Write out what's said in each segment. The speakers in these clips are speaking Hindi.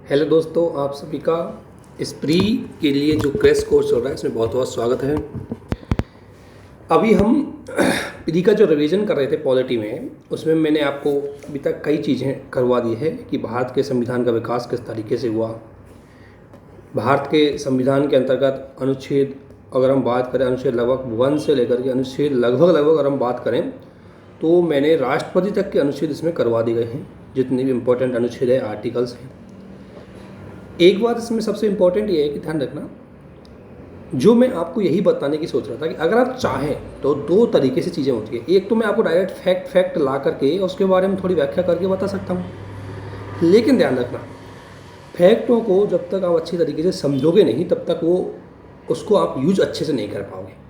हेलो दोस्तों, आप सभी का इस प्री के लिए जो क्रैश कोर्स चल रहा है इसमें बहुत बहुत स्वागत है। अभी हम प्री का जो रिवीजन कर रहे थे पॉलिटी में, उसमें मैंने आपको अभी तक कई चीज़ें करवा दी है कि भारत के संविधान का विकास किस तरीके से हुआ। भारत के संविधान के अंतर्गत अनुच्छेद अगर हम बात करें, अनुच्छेद लगभग 1 से लेकर के अनुच्छेद लगभग अगर हम बात करें तो मैंने राष्ट्रपति तक के अनुच्छेद इसमें करवा दिए गए हैं। जितने भी इम्पोर्टेंट अनुच्छेद है, आर्टिकल्स हैं। एक बात इसमें सबसे इम्पोर्टेंट ये है कि ध्यान रखना, जो मैं आपको यही बताने की सोच रहा था कि अगर आप चाहें तो दो तरीके से चीज़ें होती है। एक तो मैं आपको डायरेक्ट फैक्ट ला करके उसके बारे में थोड़ी व्याख्या करके बता सकता हूँ, लेकिन ध्यान रखना, फैक्टों को जब तक आप अच्छी तरीके से समझोगे नहीं तब तक उसको आप यूज अच्छे से नहीं कर पाओगे।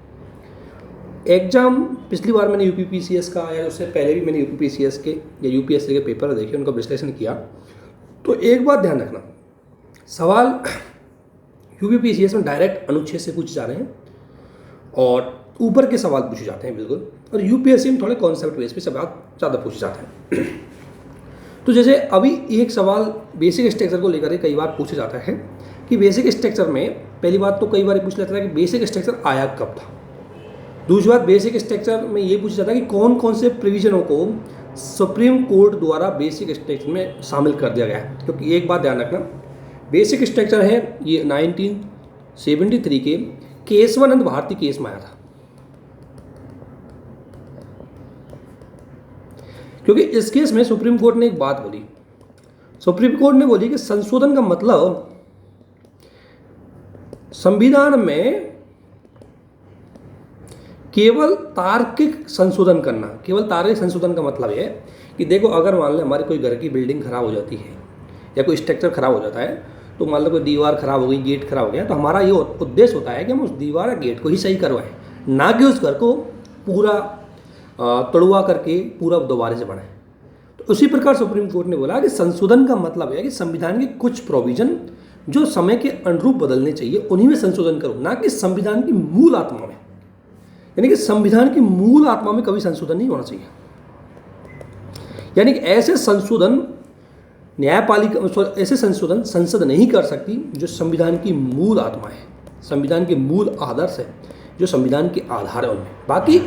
एग्जाम पिछली बार मैंने यूपीपीसीएस का या उससे पहले भी मैंने यूपीपीसीएस के या यूपीएससी के पेपर देखे, उनका विश्लेषण किया। तो एक बात ध्यान रखना, सवाल यूपीपीसीएस में डायरेक्ट अनुच्छेद से पूछे जा रहे हैं और ऊपर के सवाल पूछे जाते हैं बिल्कुल, और यूपीएससी में थोड़े कॉन्सेप्ट बेस पे सवाल ज़्यादा पूछे जाते हैं। तो जैसे अभी एक सवाल बेसिक स्ट्रक्चर को लेकर कई बार पूछा जाता है कि बेसिक स्ट्रक्चर में पहली बात तो कई बार पूछ लेता है कि बेसिक स्ट्रक्चर आया कब था। दूसरी बात, बेसिक स्ट्रक्चर में ये पूछा जाता है कि कौन कौन से प्रोविजनों को सुप्रीम कोर्ट द्वारा बेसिक स्ट्रक्चर में शामिल कर दिया गया है। क्योंकि एक बात ध्यान रखना, बेसिक स्ट्रक्चर है ये 1973 के केशवानंद भारती केस में आया था। क्योंकि इस केस में सुप्रीम कोर्ट ने एक बात बोली, सुप्रीम कोर्ट ने बोली कि संशोधन का मतलब संविधान में केवल तार्किक संशोधन करना। केवल तार्किक संशोधन का मतलब है कि देखो, अगर मान लो हमारे कोई घर की बिल्डिंग खराब हो जाती है या कोई स्ट्रक्चर खराब हो जाता है, तो मान लो कोई दीवार खराब हो गई, गेट खराब हो गया, तो हमारा ये उद्देश्य होता है कि हम उस दीवार या गेट को ही सही करवाएं, ना कि उस घर को पूरा तोड़वा करके पूरा दोबारा से बनाएं। तो उसी प्रकार सुप्रीम कोर्ट ने बोला कि संशोधन का मतलब है कि संविधान के कुछ प्रोविजन जो समय के अनुरूप बदलने चाहिए उन्हीं में संशोधन करो, ना कि संविधान की मूल आत्मा में। यानी कि संविधान की मूल आत्मा में कभी संशोधन नहीं होना चाहिए। यानी कि ऐसे संशोधन न्यायपालिका, ऐसे संशोधन संसद नहीं कर सकती जो संविधान की मूल आत्मा है, संविधान के मूल आदर्श है, जो संविधान के आधार है उनमें। बाकी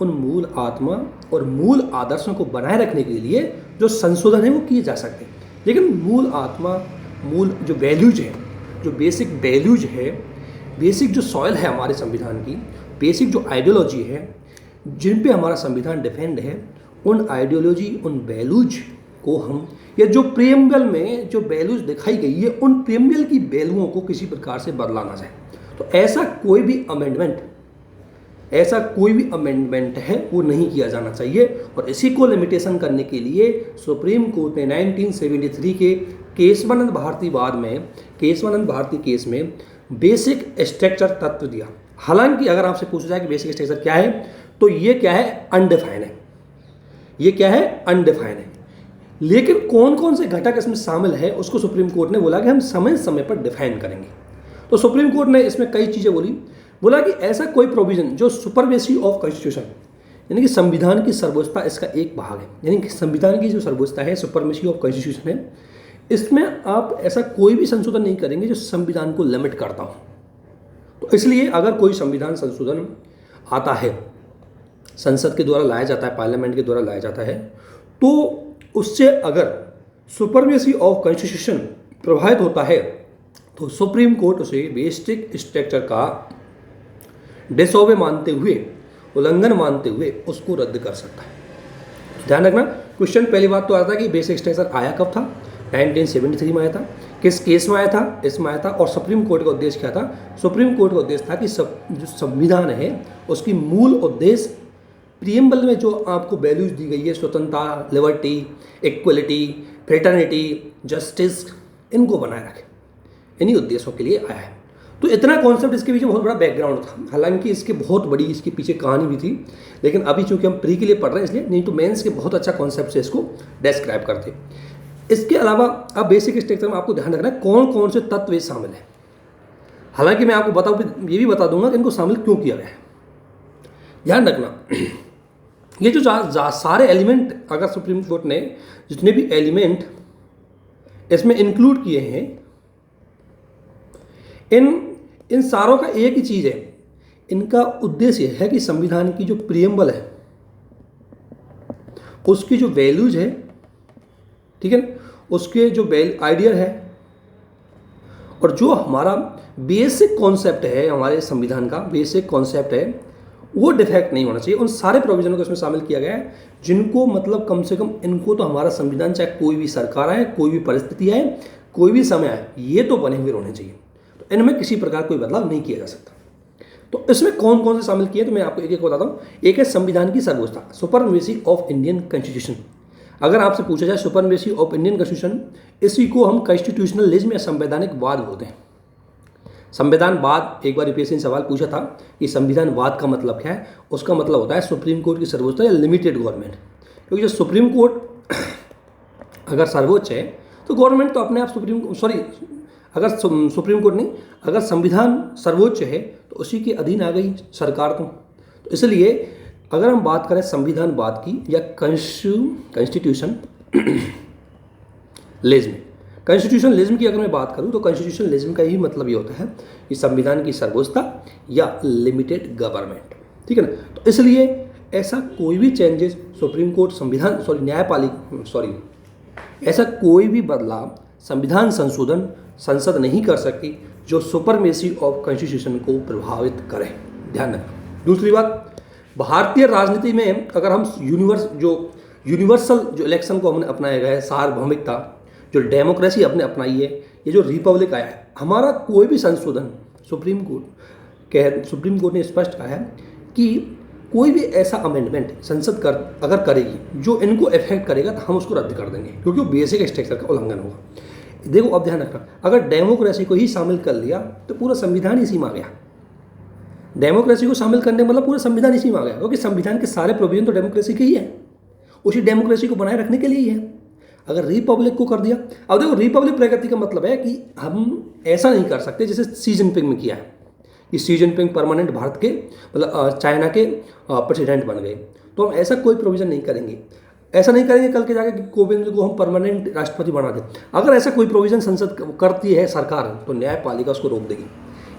उन मूल आत्मा और मूल आदर्शों को बनाए रखने के लिए जो संशोधन है वो किए जा सकते हैं, लेकिन मूल आत्मा, मूल जो वैल्यूज है, जो बेसिक वैल्यूज है, बेसिक जो सॉइल है हमारे संविधान की, बेसिक जो आइडियोलॉजी है जिन पे हमारा संविधान डिफेंड है, उन आइडियोलॉजी, उन वैल्यूज को हम, या जो प्रेमबल में जो वैल्यूज दिखाई गई है, उन प्रेमबल की वैल्यूओं को किसी प्रकार से बदला ना जाए। तो ऐसा कोई भी अमेंडमेंट है वो नहीं किया जाना चाहिए। और इसी को लिमिटेशन करने के लिए सुप्रीम कोर्ट ने 1973 के केशवानंद भारती केस में बेसिक स्ट्रक्चर तत्व दिया। हालांकि अगर आपसे पूछा जाए कि बेसिक स्ट्रक्चर क्या है, तो ये क्या है, अनडिफाइन है। ये क्या है, अनडिफाइन है। लेकिन कौन कौन से घटक इसमें शामिल है उसको सुप्रीम कोर्ट ने बोला कि हम समय समय पर डिफाइन करेंगे। तो सुप्रीम कोर्ट ने इसमें कई चीज़ें बोला कि ऐसा कोई प्रोविजन जो सुपरमेसी ऑफ कॉन्स्टिट्यूशन, यानी कि संविधान की सर्वोच्चता इसका एक भाग है, यानी कि संविधान की जो सर्वोच्चता है, सुपरमेसी ऑफ कॉन्स्टिट्यूशन है, इसमें आप ऐसा कोई भी संशोधन नहीं करेंगे जो संविधान को लिमिट करता हो। तो इसलिए अगर कोई संविधान संशोधन आता है, संसद के द्वारा लाया जाता है, पार्लियामेंट के द्वारा लाया जाता है, तो उससे अगर सुपरमेसी ऑफ कॉन्स्टिट्यूशन प्रभावित होता है तो सुप्रीम कोर्ट उसे बेसिक स्ट्रक्चर का डिसओबे मानते हुए, उल्लंघन मानते हुए उसको रद्द कर सकता है। ध्यान रखना, क्वेश्चन पहली बात तो आता है कि बेसिक स्ट्रक्चर आया कब था, 1973 में आया था, किस केस में आया था, इसमें आया था, और सुप्रीम कोर्ट का उद्देश्य क्या था। सुप्रीम कोर्ट का उद्देश्य था कि जो संविधान है उसकी मूल उद्देश्य प्रियम्बल में जो आपको वैल्यूज दी गई है, स्वतंत्रता, लिबर्टी, इक्वलिटी, फ्रेटर्निटी, जस्टिस, इनको बनाए रखे, इन्हीं उद्देश्यों के लिए आया है। तो इतना कॉन्सेप्ट, इसके पीछे बहुत बड़ा बैकग्राउंड था। हालांकि इसके बहुत बड़ी इसके पीछे कहानी भी थी, लेकिन अभी चूंकि हम प्री के लिए पढ़ रहे हैं इसलिए, नहीं तो मेंस के बहुत अच्छा कॉन्सेप्ट से इसको डिस्क्राइब करते। इसके अलावा अब बेसिक स्ट्रक्चर में आपको ध्यान रखना है कौन कौन से तत्व शामिल है। हालांकि मैं आपको ये भी बता दूंगा कि इनको शामिल क्यों किया गया है। ध्यान रखना, ये जो सारे एलिमेंट, अगर सुप्रीम कोर्ट ने जितने भी एलिमेंट इसमें इंक्लूड किए हैं। इन सारों का एक ही चीज़ है, इनका उद्देश्य है कि संविधान की जो प्रियम्बल है उसकी जो वैल्यूज है, ठीक है, उसके जो आइडिया है और जो हमारा बेसिक कॉन्सेप्ट है, हमारे संविधान का बेसिक कॉन्सेप्ट है, वो डिफेक्ट नहीं होना चाहिए। उन सारे प्रोविजनों को इसमें शामिल किया गया है जिनको मतलब कम से कम इनको तो हमारा संविधान, चाहे कोई भी सरकार आए, कोई भी परिस्थिति आए, कोई भी समय आए, ये तो बने हुए होने चाहिए। तो इनमें किसी प्रकार कोई बदलाव नहीं किया जा सकता। तो इसमें कौन कौन से शामिल किए तो मैं आपको एक एक बताता हूँ। एक है संविधान की सर्वोच्चता, सुपरमेसी ऑफ इंडियन कॉन्स्टिट्यूशन। अगर आपसे पूछा जाए सुपरमेसी ऑफ इंडियन कॉन्स्टिट्यूशन, इसी को हम कॉन्स्टिट्यूशनलिज्म या संवैधानिकवाद बोलते हैं। संविधानवाद, एक बार यूपीएससी ने सवाल पूछा था कि संविधानवाद का मतलब क्या है। उसका मतलब होता है सुप्रीम कोर्ट की सर्वोच्चता या लिमिटेड गवर्नमेंट। क्योंकि जो सुप्रीम कोर्ट अगर सर्वोच्च है तो गवर्नमेंट तो अपने आप अगर सुप्रीम कोर्ट नहीं, अगर संविधान सर्वोच्च है तो उसी के अधीन आ गई सरकार। तो इसलिए अगर हम बात करें संविधानवाद की या कॉन्स्टिट्यूशनलिज्म की अगर मैं बात करूं तो कॉन्स्टिट्यूशनलिज्म का ही मतलब ये होता है कि संविधान की सर्वोच्चता या लिमिटेड गवर्नमेंट, ठीक है ना। तो इसलिए ऐसा कोई भी चेंजेस सुप्रीम कोर्ट ऐसा कोई भी बदलाव संविधान संशोधन संसद नहीं कर सकती जो सुपरमेसी ऑफ कॉन्स्टिट्यूशन को प्रभावित करे, ध्यान रखना। दूसरी बात, भारतीय राजनीति में अगर हम यूनिवर्सल जो इलेक्शन को हमने अपनाया गया है, सार्वभौमिकता, जो डेमोक्रेसी अपने अपनाई है, ये जो रिपब्लिक आया है, हमारा कोई भी संशोधन सुप्रीम कोर्ट ने स्पष्ट कहा है कि कोई भी ऐसा अमेंडमेंट संसद अगर करेगी जो इनको इफेक्ट करेगा तो हम उसको रद्द कर देंगे, क्योंकि वो बेसिक स्ट्रक्चर का उल्लंघन होगा। देखो अब ध्यान रखना, अगर डेमोक्रेसी को ही शामिल कर लिया तो पूरा संविधान इसी में आ गया। डेमोक्रेसी को शामिल करने मतलब पूरा संविधान इसी में आ गया, क्योंकि संविधान के सारे प्रोविजन तो डेमोक्रेसी के ही है, उसी डेमोक्रेसी को बनाए रखने के लिए ही है। अगर रिपब्लिक को कर दिया, अब देखो रिपब्लिक प्रगति का मतलब है कि हम ऐसा नहीं कर सकते जैसे शी जिनपिंग में किया है कि शी जिनपिंग परमानेंट भारत के मतलब चाइना के प्रेसिडेंट बन गए, तो हम ऐसा कोई प्रोविजन नहीं करेंगे। ऐसा नहीं करेंगे कल के जाके कि कोविंद को हम परमानेंट राष्ट्रपति बना दें। अगर ऐसा कोई प्रोविजन संसद करती है सरकार तो न्यायपालिका उसको रोक देगी।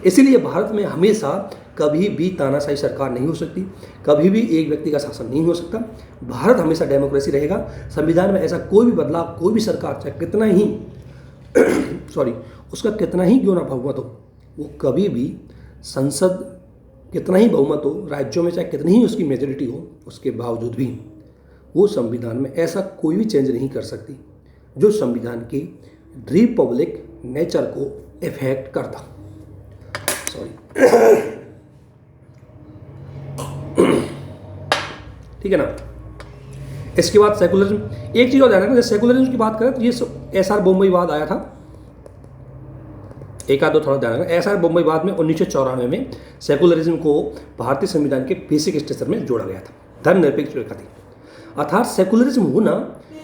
इसीलिए भारत में हमेशा कभी भी तानाशाही सरकार नहीं हो सकती, कभी भी एक व्यक्ति का शासन नहीं हो सकता। भारत हमेशा डेमोक्रेसी रहेगा। संविधान में ऐसा कोई भी बदलाव, कोई भी सरकार चाहे कितना ही उसका कितना ही क्यों ना बहुमत हो, वो कभी भी संसद कितना ही बहुमत हो, राज्यों में चाहे कितनी ही उसकी मेजोरिटी हो, उसके बावजूद भी वो संविधान में ऐसा कोई भी चेंज नहीं कर सकती जो संविधान की रिपब्लिक नेचर को इफेक्ट करता। ठीक है ना। इसके बाद सेकुलरिज्म, एक चीज और ध्यान रखना, सेकुलरिज्म की बात करें तो ये एसआर बोम्बईवाद आया था, एक आध दो थोड़ा ध्यान रखना। एसआर बोम्बईवाद में 1994 में सेकुलरिज्म को भारतीय संविधान के बेसिक स्ट्रक्चर में जोड़ा गया था, धर्मनिरपेक्ष व्यक्ति। अर्थात सेकुलरिज्म होना,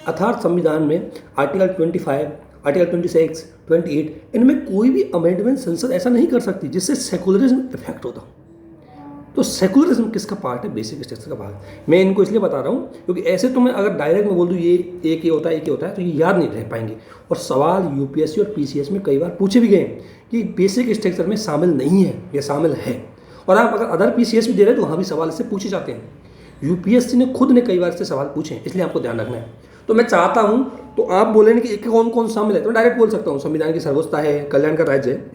अर्थात संविधान में आर्टिकल 25, आर्टिकल 26, 28 इनमें कोई भी अमेंडमेंट संसद ऐसा नहीं कर सकती जिससे सेकुलरिज्म इफेक्ट होता। तो सेकुलरिज्म किसका पार्ट है? बेसिक स्ट्रक्चर का पार्ट। मैं इनको इसलिए बता रहा हूँ क्योंकि ऐसे तो मैं अगर डायरेक्ट में बोल दूँ ये एक ही होता है, एक ही होता है, तो ये याद नहीं रह पाएंगे। और सवाल यूपीएससी और पीसीएस में कई बार पूछे भी गए कि बेसिक स्ट्रक्चर में शामिल नहीं है या शामिल है। और आप अगर अदर पीसीएस भी दे रहे हैं तो वहाँ भी सवाल इससे पूछे जाते हैं। यूपीएससी ने खुद ने कई बार से सवाल पूछे हैं, इसलिए आपको ध्यान रखना है। तो मैं चाहता हूँ तो आप बोलेंगे कि कौन कौन शामिल है, तो मैं डायरेक्ट बोल सकता हूँ संविधान की सर्वोच्चता है, कल्याण का राज्य है,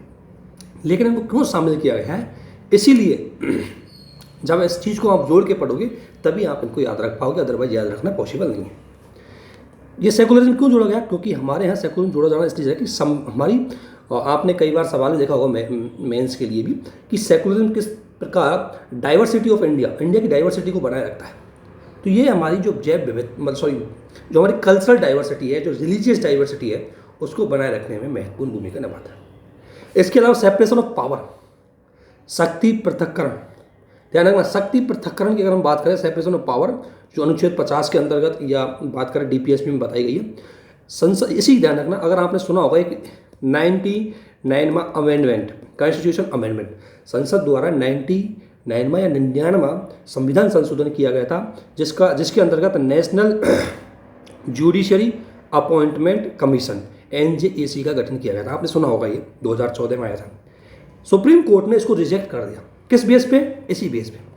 लेकिन इनको क्यों शामिल किया गया है? इसीलिए जब इस चीज़ को आप जोड़ के पढ़ोगे तभी आप इनको याद रख पाओगे, अदरवाइज याद रखना पॉसिबल नहीं है। ये सेकुलरिज्म क्यों जोड़ा गया? क्योंकि हमारे यहाँ सेकुलरिज्म जोड़ा जाना इसलिए है कि हमारी, आपने कई बार सवाल देखा होगा मेंस के लिए भी, कि सेकुलरिज्म किस प्रकार डाइवर्सिटी ऑफ इंडिया की डाइवर्सिटी को बनाए रखता है। तो ये हमारी जो जो हमारी कल्चरल डाइवर्सिटी है, जो रिलीजियस डाइवर्सिटी है, उसको बनाए रखने में महत्वपूर्ण भूमिका निभाता है। इसके अलावा सेपरेशन ऑफ पावर, शक्ति पृथक्करण, ध्यान रखना, शक्ति पृथक्करण की अगर हम बात करें, सेपरेशन ऑफ पावर जो अनुच्छेद 50 के अंतर्गत या बात करें डीपीएसपी में बताई गई है, संसद, इसी ध्यान रखना, अगर आपने सुना होगा कि 99वां अमेंडमेंट, कॉन्स्टिट्यूशन अमेंडमेंट, संसद द्वारा 99वां या 99वां संविधान संशोधन किया गया था, जिसके अंतर्गत national judiciary appointment commission NJAC का गठन किया गया था। आपने सुना होगा, ये 2014 में आया था। सुप्रीम कोर्ट ने इसको रिजेक्ट कर दिया। किस बेस पे? इसी बेस पे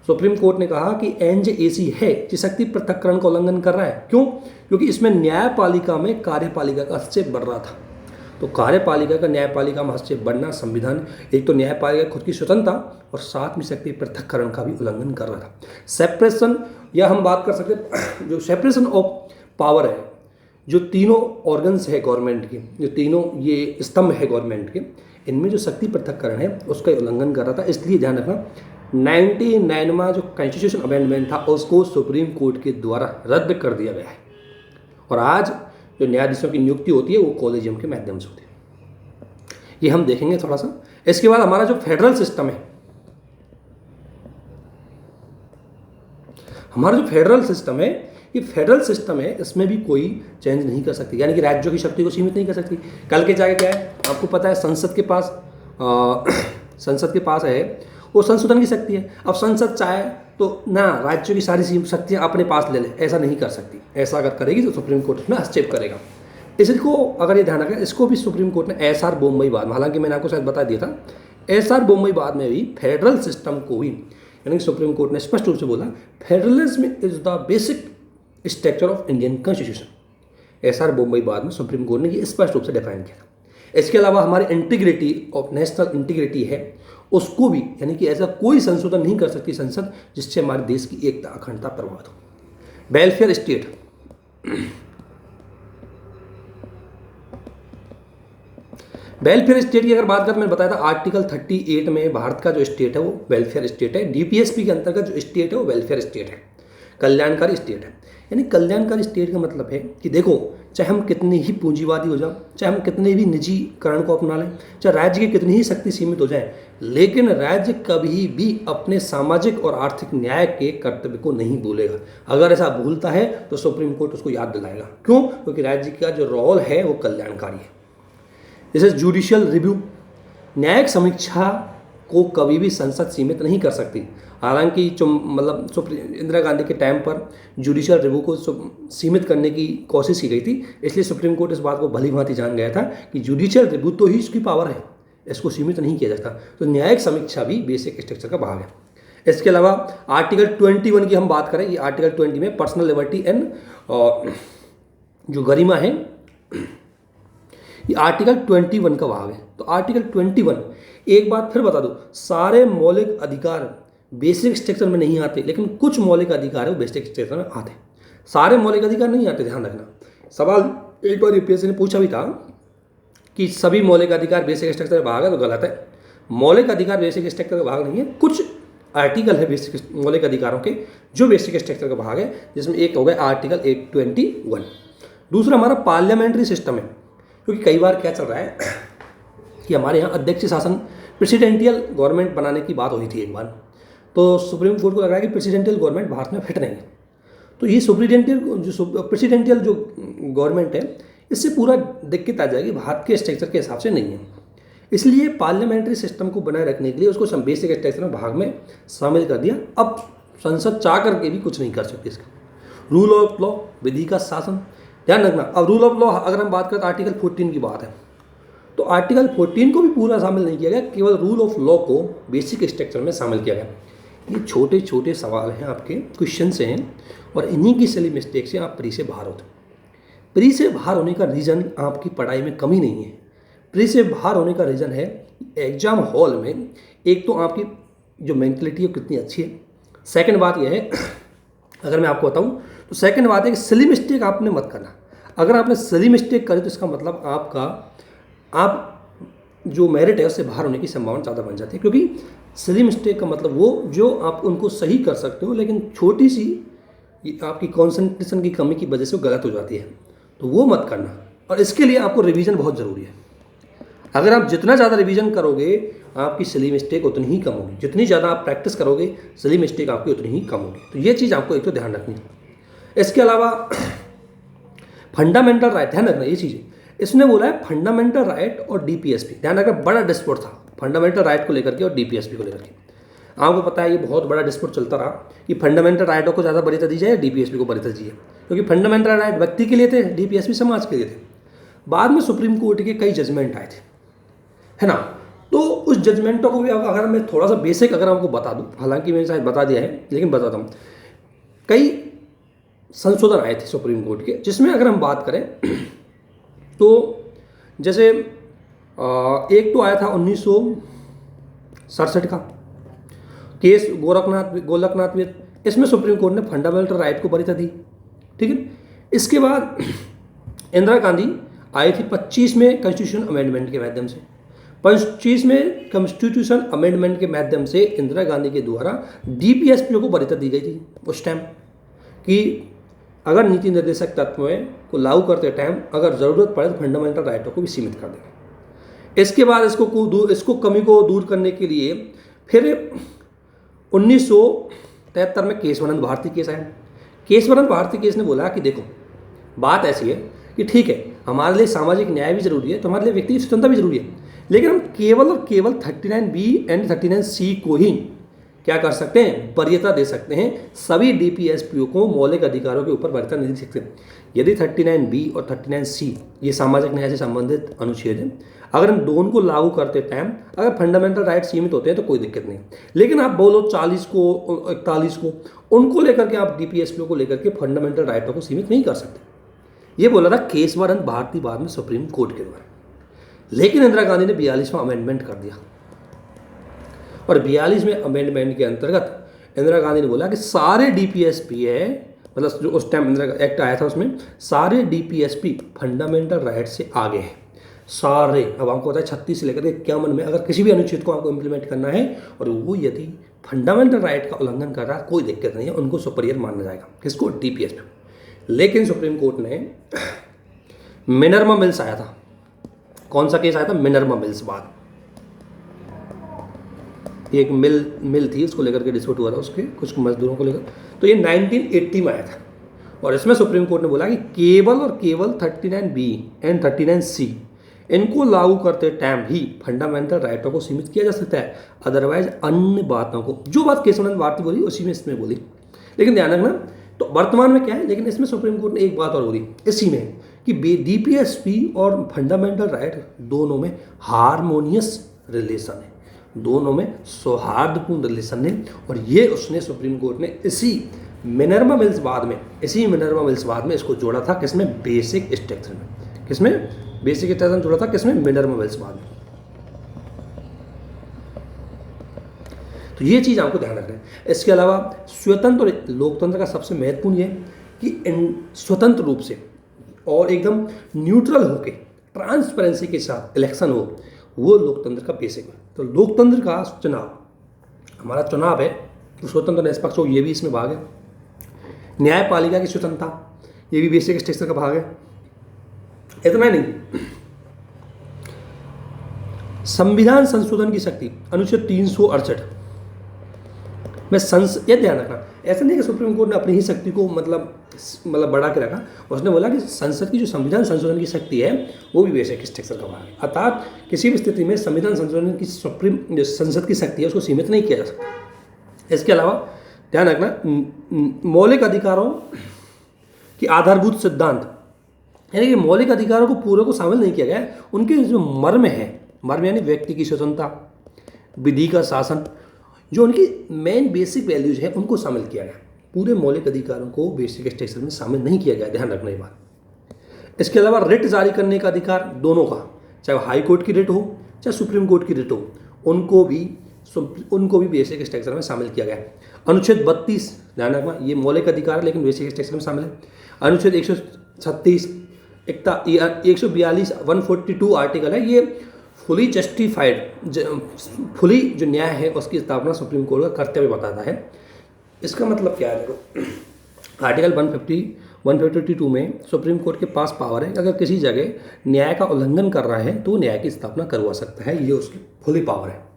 सुप्रीम कोर्ट ने कहा कि एनजेएसी है कि शक्ति पृथक्करण का उल्लंघन कर रहा है। क्यों? क्योंकि इसमें न्यायपालिका में कार्यपालिका का हस्तक्षेप बढ़ रहा था। तो कार्यपालिका का न्यायपालिका में हस्तक्षेप बढ़ना संविधान, एक तो न्यायपालिका खुद की स्वतंत्रता और साथ में शक्ति पृथक्करण का भी उल्लंघन कर रहा था। सेपरेशन, या हम बात कर सकते हैं जो सेपरेशन ऑफ पावर है, जो तीनों ऑर्गन्स है गवर्नमेंट के, जो तीनों ये स्तंभ है गवर्नमेंट के, इनमें जो शक्ति पृथक्करण है उसका उल्लंघन कर रहा था। इसलिए ध्यान रखना 99वां जो कॉन्स्टिट्यूशन अमेंडमेंट था उसको सुप्रीम कोर्ट के द्वारा रद्द कर दिया गया है। और आज जो न्यायाधीशों की नियुक्ति होती है वो कॉलेजियम के माध्यम से होती है। ये हम देखेंगे थोड़ा सा। इसके बाद हमारा जो फेडरल सिस्टम है, हमारा जो फेडरल सिस्टम है, ये फेडरल सिस्टम है, इसमें भी कोई चेंज नहीं कर सकती, यानी कि राज्यों की शक्ति को सीमित नहीं कर सकती। कल के जाके क्या है आपको पता है, संसद के पास है वो संशोधन की शक्ति है। अब संसद चाहे तो ना राज्यों की सारी शक्तियाँ अपने पास ले ले, ऐसा नहीं कर सकती। ऐसा अगर करेगी तो सुप्रीम कोर्ट में हस्तक्षेप करेगा। इसको अगर ये ध्यान रखें, इसको भी सुप्रीम कोर्ट ने एसआर बोम्बई बाद में, हालांकि मैंने आपको शायद बता दिया था, एसआर बोम्बई बाद में भी फेडरल सिस्टम को भी, यानी कि सुप्रीम कोर्ट ने स्पष्ट रूप से बोला federalism is the basic structure of Indian constitution. SR Bombay बाद में सुप्रीम कोर्ट ने ये स्पष्ट रूप से डिफाइन किया था। इसके अलावा हमारी इंटीग्रिटी ऑफ नेशनल इंटीग्रिटी है, उसको भी, यानी कि ऐसा कोई संशोधन नहीं कर सकती संसद जिससे हमारे देश की एकता अखंडता प्रभावित हो। वेलफेयर स्टेट, वेलफेयर स्टेट की अगर बात करें, मैंने बताया था आर्टिकल 38 में भारत का जो स्टेट है वो वेलफेयर स्टेट है। डीपीएसपी के अंतर्गत जो स्टेट है वो वेलफेयर स्टेट है, कल्याणकारी स्टेट है। यानी कल्याणकारी स्टेट का मतलब है कि देखो, चाहे हम कितने ही पूंजीवादी हो जाओ, चाहे हम कितने भी निजीकरण को अपना लें, चाहे राज्य की कितनी ही शक्ति सीमित हो जाए, लेकिन राज्य कभी भी अपने सामाजिक और आर्थिक न्याय के कर्तव्य को नहीं भूलेगा। अगर ऐसा भूलता है तो सुप्रीम कोर्ट उसको याद दिलाएगा। क्यों? क्योंकि राज्य का जो रोल है वो कल्याणकारी है। जैसे जुडिशियल रिव्यू, न्यायिक समीक्षा को कभी भी संसद सीमित नहीं कर सकती। हालांकि जो मतलब इंदिरा गांधी के टाइम पर जुडिशियल रिव्यू को सीमित करने की कोशिश की गई थी, इसलिए सुप्रीम कोर्ट इस बात को भली भांति जान गया था कि जुडिशियल रिव्यू तो ही इसकी पावर है, इसको सीमित नहीं किया जाता। तो न्यायिक समीक्षा भी बेसिक स्ट्रक्चर का भाग है। इसके अलावा आर्टिकल 21 की हम बात करें, ये आर्टिकल 20 में पर्सनल लिबर्टी एंड जो गरिमा है, ये आर्टिकल 21 का भाग है। तो आर्टिकल 21, एक बात फिर बता दो, सारे मौलिक अधिकार बेसिक स्ट्रक्चर में नहीं आते, लेकिन कुछ मौलिक अधिकार है वो बेसिक स्ट्रक्चर में आते। सारे मौलिक अधिकार नहीं आते, ध्यान रखना। सवाल एक बार यूपीएससी ने पूछा भी था कि सभी मौलिक अधिकार बेसिक स्ट्रक्चर का भाग है, तो गलत है। मौलिक अधिकार बेसिक स्ट्रक्चर का भाग नहीं है, कुछ आर्टिकल है बेसिक मौलिक अधिकारों के जो बेसिक स्ट्रक्चर का भाग है, जिसमें एक हो गया आर्टिकल 821। दूसरा हमारा पार्लियामेंट्री सिस्टम है, क्योंकि कई बार क्या चल रहा है कि हमारे यहाँ अध्यक्ष शासन प्रेसिडेंटियल गवर्नमेंट बनाने की बात हुई थी एक बार, तो सुप्रीम कोर्ट को लग रहा है कि प्रेसिडेंटियल गवर्नमेंट भारत में फिट नहीं है। तो ये प्रेसिडेंटियल जो गवर्नमेंट है, इससे पूरा दिक्कत आ जाएगी, भारत के स्ट्रक्चर के हिसाब से नहीं है। इसलिए पार्लियामेंट्री सिस्टम को बनाए रखने के लिए उसको बेसिक स्ट्रक्चर में भाग में शामिल कर दिया। अब संसद चाह करके भी कुछ नहीं कर सकती इसका। रूल ऑफ लॉ, विधि का शासन, ध्यान रखना। अब रूल ऑफ लॉ अगर हम बात करें तो आर्टिकल 14 की बात है, तो आर्टिकल 14 को भी पूरा शामिल नहीं किया गया, केवल रूल ऑफ लॉ को बेसिक स्ट्रक्चर में शामिल किया गया। ये छोटे छोटे सवाल हैं, आपके क्वेश्चन से हैं, और इन्हीं की सिली मिस्टेक से आप प्री से बाहर होते। प्री से बाहर होने का रीज़न आपकी पढ़ाई में कमी नहीं है, प्री से बाहर होने का रीज़न है एग्जाम हॉल में एक तो आपकी जो मेंटलिटी है कितनी अच्छी है। सेकंड बात यह है, अगर मैं आपको बताऊं तो सेकंड बात है कि सिली मिस्टेक आपने मत करना। अगर आपने सिली मिस्टेक करी तो इसका मतलब आप जो मेरिट है उससे बाहर होने की संभावना ज़्यादा बन जाती है, क्योंकि सिली मिस्टेक का मतलब वो जो आप उनको सही कर सकते हो, लेकिन छोटी सी आपकी कॉन्सेंट्रेशन की कमी की वजह से वो गलत हो जाती है, तो वो मत करना। और इसके लिए आपको रिवीजन बहुत ज़रूरी है। अगर आप जितना ज़्यादा रिवीजन करोगे आपकी सिली मिस्टेक उतनी ही कम होगी, जितनी ज़्यादा आप प्रैक्टिस करोगे सिली मिस्टेक आपकी उतनी ही कम होगी। तो ये चीज़ आपको एक तो ध्यान रखनी है। इसके अलावा फंडामेंटल राइट, ध्यान रखना ये चीज़, इसने बोला है फंडामेंटल राइट और डीपीएसपी, ध्यान रखना बड़ा डिस्प्यूट था फंडामेंटल राइट को लेकर के और डीपीएसपी को लेकर के। आपको पता है ये बहुत बड़ा डिस्प्यूट चलता रहा कि फंडामेंटल राइटों को ज़्यादा वरीयता दी जाए या डीपीएसपी को वरीयता दी जाए, क्योंकि फंडामेंटल राइट व्यक्ति के लिए थे, डीपीएसपी समाज के लिए थे। बाद में सुप्रीम कोर्ट के कई जजमेंट आए थे, है ना। तो उस जजमेंटों को भी अगर मैं थोड़ा सा बेसिक अगर आपको बता दूं, हालांकि मैंने शायद बता दिया है लेकिन बताता हूँ, कई संशोधन आए थे सुप्रीम कोर्ट के, जिसमें अगर हम बात करें तो जैसे एक तो आया था 1967 का केस गोलकनाथ विद, इसमें सुप्रीम कोर्ट ने फंडामेंटल राइट को वरीयता दी, ठीक है। इसके बाद इंदिरा गांधी आई थी 25 में कॉन्स्टिट्यूशन अमेंडमेंट के माध्यम से, 25 में कॉन्स्टिट्यूशन अमेंडमेंट के माध्यम से इंदिरा गांधी के द्वारा डीपीएसपी को वरीयता दी गई थी उस टाइम कि अगर नीति निर्देशक तत्वों को लागू करते टाइम अगर ज़रूरत पड़े तो फंडामेंटल राइटों को भी सीमित कर दें। इसके बाद इसको कमी को दूर करने के लिए फिर 1973 में केशवानंद भारती केस आया। केशवानंद भारती केस ने बोला कि देखो बात ऐसी है कि ठीक है हमारे लिए सामाजिक न्याय भी जरूरी है, तो हमारे लिए व्यक्ति की स्वतंत्रता भी जरूरी है, लेकिन हम केवल और केवल 39B एंड 39C को ही क्या कर सकते हैं, वरीयता दे सकते हैं। सभी डीपीएसपीओ को मौलिक अधिकारों के ऊपर वरीयता नहीं दे सकते। यदि 39B और 39C ये सामाजिक न्याय से संबंधित अनुच्छेद हैं, अगर हम दोनों को लागू करते टाइम अगर फंडामेंटल राइट सीमित होते हैं तो कोई दिक्कत नहीं, लेकिन आप बोलो 40 को 41 को उनको लेकर के आप डीपीएसपीओ को लेकर के फंडामेंटल राइटों को सीमित नहीं कर सकते। ये बोला था केशवानंद भारती बाद में सुप्रीम कोर्ट के द्वारा, लेकिन इंदिरा गांधी ने 42वां अमेंडमेंट कर दिया और 42वें अमेंडमेंट के अंतर्गत इंदिरा गांधी ने बोला कि सारे डीपीएसपी है, मतलब जो उस टाइम इंदिरा एक्ट आया था उसमें सारे डीपीएसपी फंडामेंटल राइट से आगे हैं सारे। अब आपको पता है 36 से लेकर 51 में अगर किसी भी अनुच्छेद को आपको इम्प्लीमेंट करना है और वो यदि फंडामेंटल राइट का उल्लंघन कर रहा है कोई दिक्कत नहीं है, उनको सुपीरियर माना जाएगा, किसको, डीपीएसपी। लेकिन सुप्रीम कोर्ट ने मिनर्वा मिल्स आया था, कौन सा केस आया था, मिनर्वा मिल्स बाद एक मिल थी उसको लेकर के डिस्प्यूट हुआ था उसके कुछ मजदूरों को लेकर, तो ये 1980 में आया था और इसमें सुप्रीम कोर्ट ने बोला कि केवल और केवल 39B एंड 39C इनको लागू करते टाइम ही फंडामेंटल राइटों को सीमित किया जा सकता है, अदरवाइज अन्य बातों को, जो बात केशवानंद भारती बोली उसी में इसमें बोली। लेकिन ध्यान रखना तो वर्तमान में क्या है, लेकिन इसमें सुप्रीम कोर्ट ने एक बात और बोली इसी में कि डीपीएसपी और फंडामेंटल राइट दोनों में हारमोनियस रिलेशन है, दोनों में सौहार्दपूर्ण रिलेशन है। और ये उसने सुप्रीम कोर्ट ने इसी मिनर्वा मिल्स बाद में इसको जोड़ा था, किसमें, बेसिक स्ट्रक्चर में, किसमें, बेसिक स्ट्रक्चर जोड़ा था, किसमें, मिनर्वा मिल्स बाद में। तो ये चीज़ आपको ध्यान रखना है। इसके अलावा स्वतंत्र और लोकतंत्र का सबसे महत्वपूर्ण ये कि स्वतंत्र रूप से और एकदम न्यूट्रल होके ट्रांसपेरेंसी के साथ इलेक्शन हो, वो लोकतंत्र का बेसिक है। तो लोकतंत्र का चुनाव, हमारा चुनाव है तो स्वतंत्र निष्पक्ष हो, ये भी इसमें भाग है। न्यायपालिका की स्वतंत्रता, ये भी बेसिक स्ट्रक्चर का भाग है। इतना नहीं, संविधान संशोधन की शक्ति, अनुच्छेद 368 में ये ध्यान रखना, ऐसा नहीं कि सुप्रीम कोर्ट ने अपनी ही शक्ति को मतलब बढ़ा के रखा, उसने बोला कि संसद की जो संविधान संशोधन की शक्ति है वो भी बेसिक स्ट्रक्चर का भाग है। अर्थात किसी भी स्थिति में संविधान संशोधन की सुप्रीम जो संसद की शक्ति है उसको सीमित नहीं किया जा सकता। इसके अलावा ध्यान रखना मौलिक अधिकारों की आधारभूत सिद्धांत, यानी कि मौलिक अधिकारों को पूरे को शामिल नहीं किया गया है, उनके जो मर्म है, मर्म यानी व्यक्ति की स्वतंत्रता, विधि का शासन, जो उनकी मेन बेसिक वैल्यूज है उनको शामिल किया गया। पूरे मौलिक अधिकारों को बेसिक स्ट्रक्चर में शामिल नहीं किया गया, ध्यान रखना ये बात। इसके अलावा रिट जारी करने का अधिकार दोनों का, चाहे हाई कोर्ट की रिट हो चाहे सुप्रीम कोर्ट की रिट हो, उनको भी बेसिक स्ट्रक्चर में शामिल किया गया। अनुच्छेद 32 ध्यान रखना, ये मौलिक अधिकार है लेकिन बेसिक स्ट्रक्चर में शामिल है। अनुच्छेद 136 142 142 आर्टिकल है, ये फुली जस्टिफाइड, फुली जो न्याय है उसकी स्थापना सुप्रीम कोर्ट का कर्तव्य बताता है। इसका मतलब क्या है, देखो आर्टिकल 152 में सुप्रीम कोर्ट के पास पावर है, अगर किसी जगह न्याय का उल्लंघन कर रहा है तो न्याय की स्थापना करवा सकता है, ये उसकी फुली पावर है।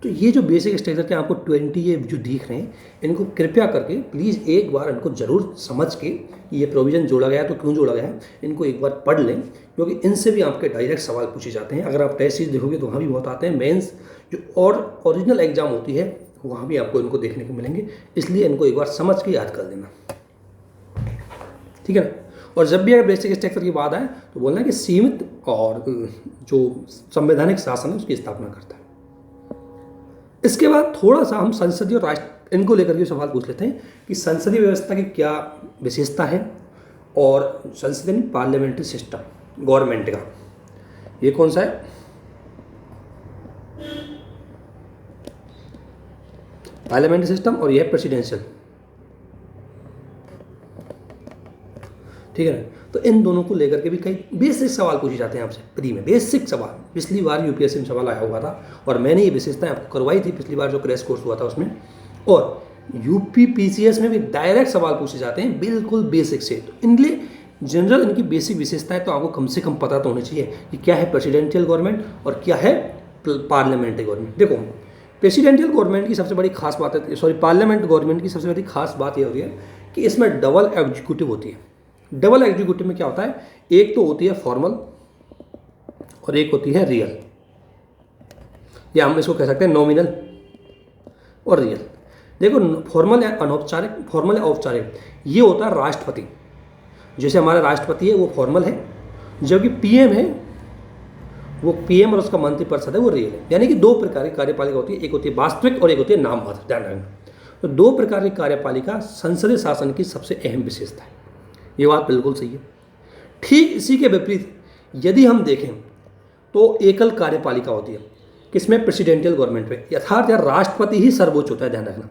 तो ये जो बेसिक स्ट्रक्चर के आपको 20 ये जो दिख रहे हैं, इनको कृपया करके प्लीज़ एक बार इनको ज़रूर समझ के ये प्रोविज़न जोड़ा गया तो क्यों जोड़ा गया है इनको एक बार पढ़ लें, क्योंकि इनसे भी आपके डायरेक्ट सवाल पूछे जाते हैं। अगर आप टेस्ट सीरीज देखोगे तो वहाँ भी बहुत आते हैं, मेंस जो और ओरिजिनल एग्जाम होती है वहाँ भी आपको इनको देखने को मिलेंगे, इसलिए इनको एक बार समझ के याद कर लेना, ठीक है ना। और जब भी अगर बेसिक स्ट्रक्चर की बात आए तो बोलना है कि सीमित और जो संवैधानिक शासन है उसकी स्थापना करता है। इसके बाद थोड़ा सा हम संसदीय और राष्ट्र इनको लेकर के सवाल पूछ लेते हैं कि संसदीय व्यवस्था की क्या विशेषता है और संसदीय पार्लियामेंट्री सिस्टम गवर्नमेंट का ये कौन सा है, पार्लियामेंट्री सिस्टम, और यह प्रेसिडेंशियल, ठीक है ना। तो इन दोनों को लेकर के भी कई बेसिक सवाल पूछे जाते हैं आपसे प्री में, बेसिक सवाल। पिछली बार यूपीएससी में सवाल आया हुआ था और मैंने ये विशेषताएं आपको करवाई थी पिछली बार जो क्रैश कोर्स हुआ था उसमें, और यूपी पीसीएस में भी डायरेक्ट सवाल पूछे जाते हैं बिल्कुल बेसिक से। तो इनलिए जनरल इनकी बेसिक विशेषताएं तो आपको कम से कम पता तो होनी चाहिए कि क्या है प्रेसिडेंशियल गवर्नमेंट और क्या है पार्लियामेंट्री गवर्नमेंट। देखो प्रेसिडेंशियल गवर्नमेंट की सबसे बड़ी खास बात है, सॉरी पार्लियामेंट गवर्नमेंट की सबसे बड़ी खास बात यह होती है कि इसमें डबल एग्जीक्यूटिव होती है। डबल एग्जीक्यूटिव में क्या होता है, एक तो होती है फॉर्मल और एक होती है रियल, या हम इसको कह सकते हैं नॉमिनल और रियल। देखो फॉर्मल या अनौपचारिक, फॉर्मल या औपचारिक, ये होता है राष्ट्रपति। जैसे हमारा राष्ट्रपति है वो फॉर्मल है, जबकि पीएम है वो पीएम और उसका मंत्रिपरिषद है वो रियल है। यानी कि दो प्रकार की कार्यपालिका होती है, एक होती है वास्तविक और एक होती है नाम मात्र, ध्यान रखना। तो दो प्रकार की कार्यपालिका संसदीय शासन की सबसे अहम विशेषता है, ये बात बिल्कुल सही है। ठीक इसी के विपरीत यदि हम देखें तो एकल कार्यपालिका होती है, किसमें, प्रेसिडेंशियल गवर्नमेंट में, यथार्थ या राष्ट्रपति ही सर्वोच्च होता है, ध्यान रखना।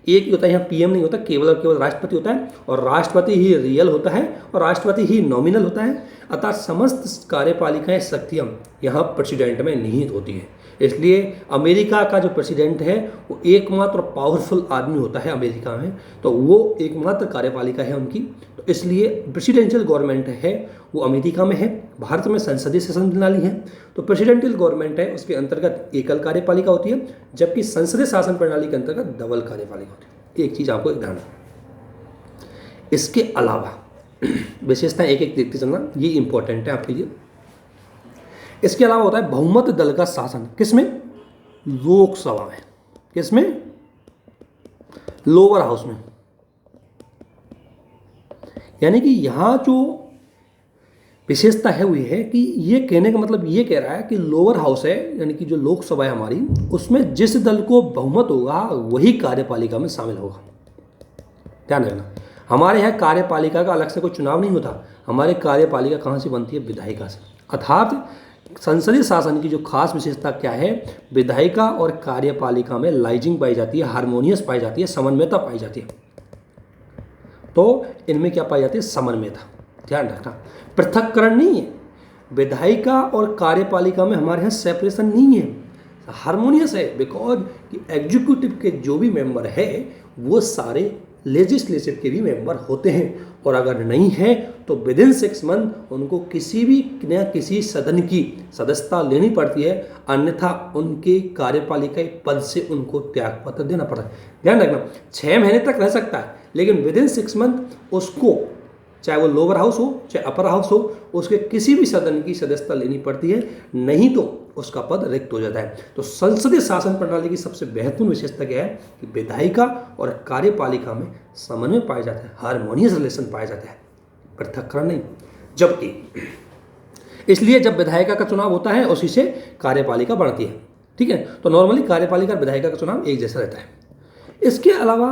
एक ही होता है, यहाँ पीएम नहीं होता, केवल और केवल राष्ट्रपति होता है, और राष्ट्रपति ही रियल होता है और राष्ट्रपति ही नॉमिनल होता है। अतः समस्त कार्यपालिकाएं शक्तियाँ यहाँ प्रेसिडेंट में निहित होती है। इसलिए अमेरिका का जो प्रेसिडेंट है वो एकमात्र पावरफुल आदमी होता है अमेरिका में, तो वो एकमात्र कार्यपालिका है उनकी। तो इसलिए प्रेसिडेंशियल गवर्नमेंट है वो अमेरिका में है, भारत में संसदीय शासन प्रणाली है। तो प्रेसिडेंशियल गवर्नमेंट है उसके अंतर्गत एकल कार्यपालिका होती है, जबकि संसदीय शासन प्रणाली के अंतर्गत डबल कार्यपालिका होती है। एक चीज़ आपको ध्यान रखना। इसके अलावा विशेषताएं एक एक देखते चलना, ये इंपॉर्टेंट है आपके लिए। इसके अलावा होता है बहुमत दल का शासन, किसमें, लोकसभा में, किसमें, लोअर हाउस में। यानी कि यहां जो विशेषता है वो ये है कि ये कहने का मतलब ये कह रहा है कि लोअर हाउस है, यानी कि जो लोकसभा है हमारी, उसमें जिस दल को बहुमत होगा वही कार्यपालिका में शामिल होगा। ध्यान रखना, हमारे यहाँ कार्यपालिका का अलग से कोई चुनाव नहीं होता, हमारे कार्यपालिका कहाँ से बनती है, विधायिका से। अर्थात संसदीय शासन की जो खास विशेषता क्या है, विधायिका और कार्यपालिका में लाइजिंग पाई जाती है, हार्मोनियस पाई जाती है, समन्वयता पाई जाती है। तो इनमें क्या पाई जाती है, समन्वयता। ध्यान रखना, पृथक्करण नहीं है, विधायिका और कार्यपालिका में हमारे यहाँ सेपरेशन नहीं है, हार्मोनियस है। बिकॉज एग्जीक्यूटिव के जो भी मेंबर है वो सारे लेजिस्लेटिव के भी मेंबर होते हैं, और अगर नहीं है तो विद इन 6 मंथ उनको किसी भी न किसी सदन की सदस्यता लेनी पड़ती है, अन्यथा उनके कार्यपालिका पद से उनको त्यागपत्र देना पड़ता है। ध्यान रखना, 6 महीने तक रह सकता है, लेकिन विद इन 6 मंथ उसको, चाहे वो लोअर हाउस हो चाहे अपर हाउस हो, उसके किसी भी सदन की सदस्यता लेनी पड़ती है, नहीं तो उसका पद रिक्त हो जाता है। तो संसदीय शासन प्रणाली की सबसे महत्वपूर्ण विशेषता क्या है कि विधायिका और कार्यपालिका में समन्वय पाया जाता है, हार्मोनियस रिलेशन पाया जाता है, पृथक्करण नहीं। जबकि इसलिए जब विधायिका का चुनाव होता है उसी से कार्यपालिका बढ़ती है, ठीक है। तो नॉर्मली कार्यपालिका और विधायिका का चुनाव एक जैसा रहता है। इसके अलावा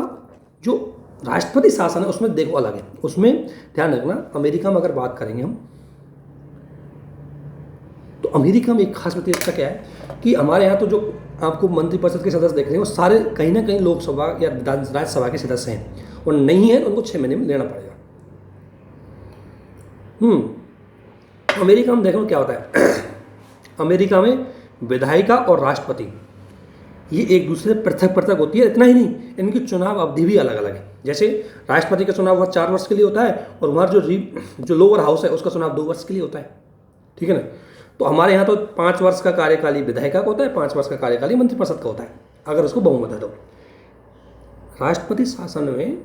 जो राष्ट्रपति शासन है उसमें देखो अलग है, उसमें ध्यान रखना, अमेरिका में अगर बात करेंगे हम तो अमेरिका में एक खास विशेषता क्या है कि हमारे यहाँ तो जो आपको मंत्रिपरिषद के सदस्य देख रहे हैं वो सारे कहीं ना कहीं लोकसभा या राज्यसभा के सदस्य हैं, और नहीं है तो उनको 6 महीने में लेना पड़ेगा। अमेरिका में देखो क्या होता है, अमेरिका में विधायिका और राष्ट्रपति ये एक दूसरे से पृथक पृथक होती है। इतना ही नहीं, इनकी चुनाव अवधि भी अलग अलग है। जैसे राष्ट्रपति का चुनाव 4 वर्ष के लिए होता है, और हमारा जो लोअर हाउस है उसका चुनाव 2 वर्ष के लिए होता है, ठीक है ना। तो हमारे यहाँ तो 5 वर्ष का कार्यकाल विधायिका का होता है, 5 वर्ष का कार्यकाल मंत्रिपरिषद का होता है, अगर उसको बहुमत है तो। राष्ट्रपति शासन में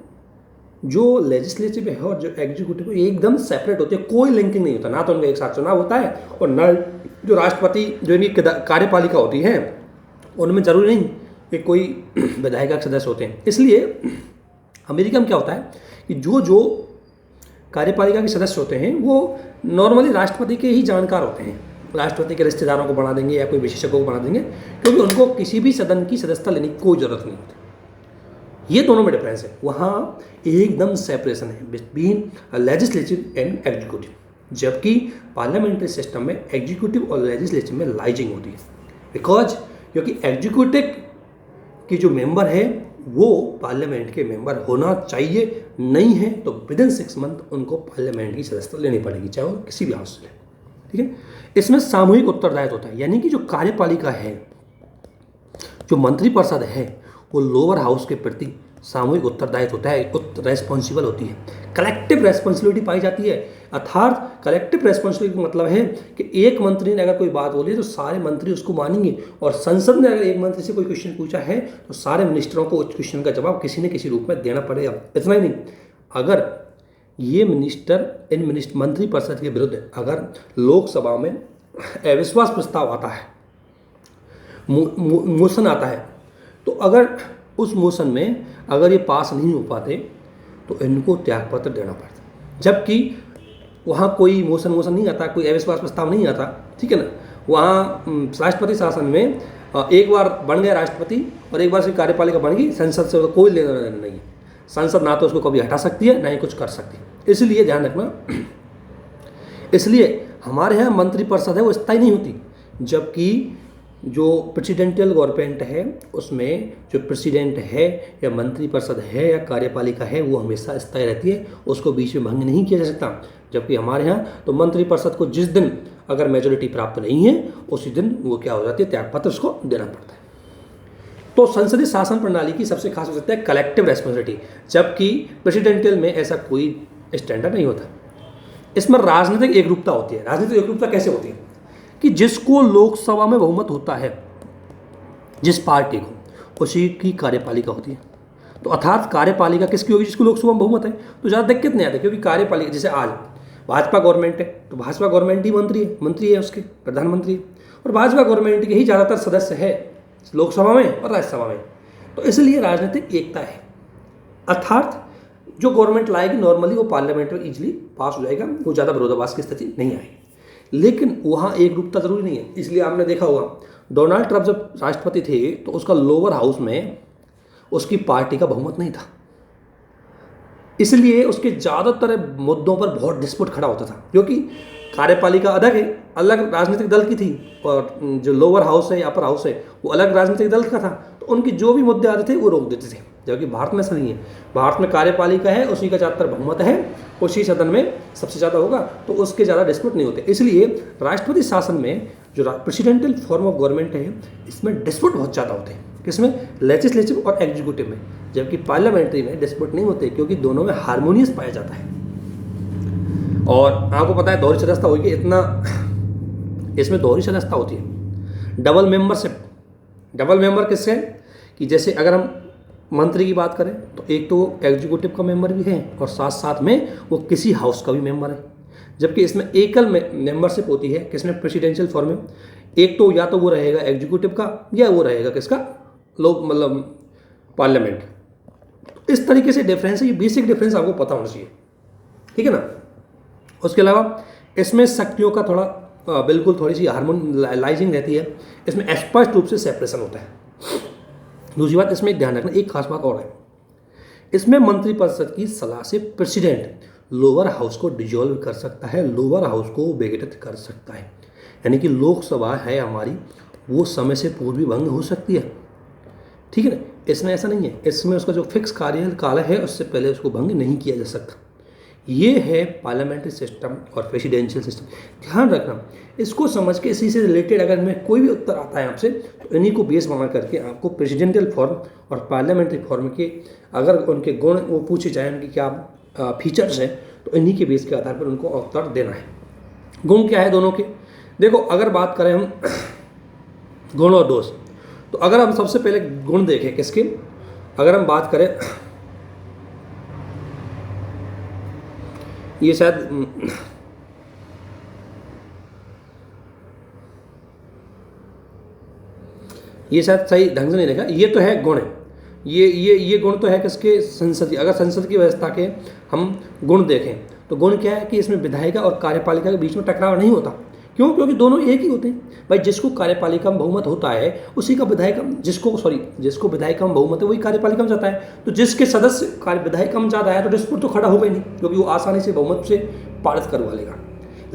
जो लेजिस्लेटिव है और जो एग्जीक्यूटिव है एकदम सेपरेट होते हैं, कोई लिंकिंग नहीं होता, ना तो उनका एक साथ चुनाव होता है, और न जो राष्ट्रपति जो इनकी कार्यपालिका होती है उनमें जरूरी नहीं कि कोई विधायिका के सदस्य होते हैं। इसलिए अमेरिका में क्या होता है कि जो कार्यपालिका के सदस्य होते हैं वो नॉर्मली राष्ट्रपति के ही जानकार होते हैं, राष्ट्रपति के रिश्तेदारों को बना देंगे या कोई विशेषज्ञों को बना देंगे, क्योंकि उनको किसी भी सदन की सदस्यता लेने की कोई ज़रूरत नहीं होती। ये दोनों में डिफरेंस है, वहाँ एकदम सेपरेशन है बिटवीन लेजिस्लेटिव एंड एग्जीक्यूटिव, जबकि पार्लियामेंट्री सिस्टम में एग्जीक्यूटिव और लेजिस्लेटिव में लाइजिंग होती है। बिकॉज क्योंकि एग्जीक्यूटिव की जो मेंबर है वो पार्लियामेंट के मेंबर होना चाहिए, नहीं है तो विदिन 6 मंथ उनको पार्लियामेंट की सदस्यता लेनी पड़ेगी, चाहे वो किसी भी हाउस से ले। ठीक है, इसमें सामूहिक उत्तरदायित्व होता है, यानी कि जो कार्यपालिका है, जो मंत्रिपरिषद है, वो लोअर हाउस के प्रति सामूहिक उत्तरदायित्व होता है, रेस्पॉन्सिबल होती है, कलेक्टिव रेस्पॉन्सिबिलिटी पाई जाती है। अर्थात कलेक्टिव रेस्पॉन्सिबिलिटी का मतलब है कि एक मंत्री ने अगर कोई बात बोली तो सारे मंत्री उसको मानेंगे, और संसद ने अगर एक मंत्री से कोई क्वेश्चन पूछा है तो सारे मिनिस्टरों को उस क्वेश्चन का जवाब किसी न किसी रूप में देना पड़ेगा। इतना ही नहीं, अगर ये मंत्रिपरिषद के विरुद्ध अगर लोकसभा में अविश्वास प्रस्ताव आता है, मोशन आता है, तो अगर उस मोशन में अगर ये पास नहीं हो पाते तो इनको त्यागपत्र देना पड़ता। जबकि वहाँ कोई मोशन नहीं आता, कोई अविश्वास प्रस्ताव नहीं आता, ठीक है ना, वहाँ राष्ट्रपति शासन में एक बार बन गया राष्ट्रपति और एक बार से कार्यपालिका बन गई, संसद से कोई लेना देना नहीं है। संसद ना तो उसको कभी हटा सकती है ना ही कुछ कर सकती है, इसलिए ध्यान रखना। इसलिए हमारे यहाँ मंत्रिपरिषद है वो स्थायी नहीं होती, जबकि जो प्रेसिडेंशियल गवर्नमेंट है उसमें जो प्रेसिडेंट है या मंत्रिपरिषद है या कार्यपालिका है वो हमेशा स्थायी रहती है, उसको बीच में भंग नहीं किया जा सकता। जबकि हमारे यहाँ तो मंत्रिपरिषद को जिस दिन अगर मेजोरिटी प्राप्त नहीं है उसी दिन वो क्या हो जाती है, त्यागपत्र उसको देना पड़ता है। तो संसदीय शासन प्रणाली की सबसे खास हो सकता है कलेक्टिव रेस्पॉन्सिबिलिटी, जबकि प्रेसिडेंशियल में ऐसा कोई स्टैंडर्ड नहीं होता। इसमें राजनीतिक एकरूपता होती है। राजनीतिक एकरूपता कैसे होती है कि जिसको लोकसभा में बहुमत होता है, जिस पार्टी को, उसी की कार्यपालिका होती है। तो अर्थात कार्यपालिका किसकी होगी, जिसको लोकसभा में बहुमत है, तो ज़्यादा दिक्कत नहीं आती, क्योंकि कार्यपालिका जैसे आज भाजपा गवर्नमेंट है तो भाजपा गवर्नमेंट ही मंत्री है उसके प्रधानमंत्री, और भाजपा गवर्नमेंट के ही ज़्यादातर सदस्य है लोकसभा में और राज्यसभा में। तो इसलिए राजनीतिक एकता है, अर्थात जो गवर्नमेंट लाएगी नॉर्मली वो पार्लियामेंट में ईजिली पास हो जाएगा, वो ज़्यादा विरोधाभास की स्थिति नहीं आएगी। लेकिन वहाँ एक रूपता जरूरी नहीं है। इसलिए आपने देखा होगा डोनाल्ड ट्रंप जब राष्ट्रपति थे तो उसका लोअर हाउस में उसकी पार्टी का बहुमत नहीं था, इसलिए उसके ज़्यादातर मुद्दों पर बहुत डिस्प्यूट खड़ा होता था, क्योंकि कार्यपालिका अलग राजनीतिक दल की थी और जो लोअर हाउस है या अपर हाउस है वो अलग राजनीतिक दल का था, तो उनके जो भी मुद्दे आते थे वो रोक देते थे। जबकि भारत में ऐसा नहीं है, भारत में कार्यपालिका है, उसी का ज़्यादातर बहुमत है, उसी सदन में सबसे ज़्यादा होगा, तो उसके ज़्यादा डिस्प्यूट नहीं होते। इसलिए राष्ट्रपति शासन में जो प्रेसिडेंशियल फॉर्म ऑफ गवर्नमेंट है इसमें डिस्प्यूट बहुत ज़्यादा होते हैं, किसमें, लेजिस्लेटिव और एग्जीक्यूटिव में, जबकि पार्लियामेंट्री में डिस्प्यूट नहीं होते, क्योंकि दोनों में हारमोनियस पाया जाता है। और आपको पता है दोहरी सदस्यता होगी, इतना इसमें दोहरी सदस्यता होती है। डबल मेंबरशिप, डबल मेंबर किससे, कि जैसे अगर हम मंत्री की बात करें तो एक तो एग्जीक्यूटिव का मेंबर भी है और साथ साथ में वो किसी हाउस का भी मेंबर है, जबकि इसमें एकल मेंबरशिप होती है किसमें, प्रेसिडेंशियल फॉर्म में। एक तो या तो वो रहेगा एग्जीक्यूटिव का या वो रहेगा किसका, मतलब पार्लियामेंट। इस तरीके से डिफरेंस है, ये बेसिक डिफरेंस आपको पता होना चाहिए, ठीक है ना। उसके अलावा इसमें शक्तियों का थोड़ा बिल्कुल थोड़ी सी हार्मोनाइजिंग रहती है, इसमें स्पष्ट रूप से सेपरेशन होता है। दूसरी बात इसमें ध्यान रखना, एक खास बात और है, इसमें मंत्रिपरिषद की सलाह से प्रेसिडेंट लोअर हाउस को डिजोल्व कर सकता है, लोअर हाउस को विघटित कर सकता है, यानी कि लोकसभा है हमारी वो समय से पूर्व भी भंग हो सकती है, ठीक है ना। इसमें ऐसा नहीं है, इसमें उसका जो फिक्स कार्यकाल है उससे पहले उसको भंग नहीं किया जा सकता। ये है पार्लियामेंट्री सिस्टम और प्रेसिडेंशियल सिस्टम। ध्यान रखना, इसको समझ के इसी से रिलेटेड अगर मैं कोई भी उत्तर आता है आपसे तो इन्हीं को बेस बना करके आपको प्रेसिडेंशियल फॉर्म और पार्लियामेंट्री फॉर्म के अगर उनके गुण वो पूछे जाए, उनकी क्या फीचर्स हैं, तो इन्हीं के बेस के आधार पर उनको उत्तर देना है। गुण क्या है दोनों के, देखो अगर बात करें हम गुण और दोष, तो अगर हम सबसे पहले गुण देखें किसके, अगर हम बात करें, ये शायद सही ढंग से नहीं देखा, ये तो है गुण है, ये गुण तो है किसके, संसदीय। अगर संसद की व्यवस्था के हम गुण देखें तो गुण क्या है कि इसमें विधायिका और कार्यपालिका के बीच में टकराव नहीं होता। क्यों? क्योंकि दोनों एक ही होते हैं भाई। जिसको कार्यपालिका में बहुमत होता है उसी का विधायिका, जिसको विधायिका में बहुमत है वही कार्यपालिका में जाता है। तो जिसके सदस्य विधायिका में ज़्यादा है तो डिस्प्यूट तो खड़ा होगा ही नहीं, क्योंकि वो आसानी से बहुमत से पारित करवा लेगा।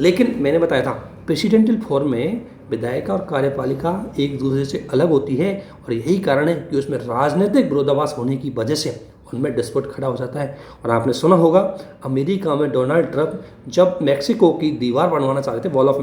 लेकिन मैंने बताया था प्रेसिडेंशियल फॉर्म में विधायिका और कार्यपालिका एक दूसरे से अलग होती है, और यही कारण है कि उसमें राजनीतिक विरोधाभास होने की वजह से उनमें डिस्प्यूट खड़ा हो जाता है। और आपने सुना होगा अमेरिका में डोनाल्ड ट्रंप जब मैक्सिको की दीवार बनवाना चाह रहे थे, वॉल ऑफ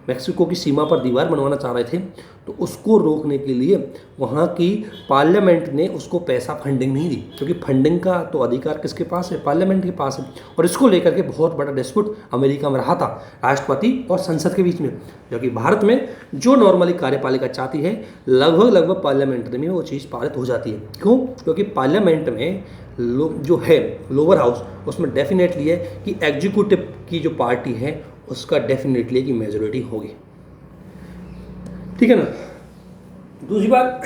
मैक्सिको की सीमा पर दीवार बनवाना चाह रहे थे, तो उसको रोकने के लिए वहाँ की पार्लियामेंट ने उसको पैसा फंडिंग नहीं दी, क्योंकि फंडिंग का तो अधिकार किसके पास है? पार्लियामेंट के पास है। और इसको लेकर के बहुत बड़ा डिस्प्यूट अमेरिका में रहा था राष्ट्रपति और संसद के बीच में, जबकि भारत में जो नॉर्मली कार्यपालिका चाहती है लगभग पार्लियामेंट में वो चीज़ पारित हो जाती है। क्यों? क्योंकि पार्लियामेंट में जो है लोअर हाउस, उसमें डेफिनेटली है कि एग्जीक्यूटिव की जो पार्टी है उसका डेफिनेटली की मेजोरिटी होगी। ठीक है ना। दूसरी बात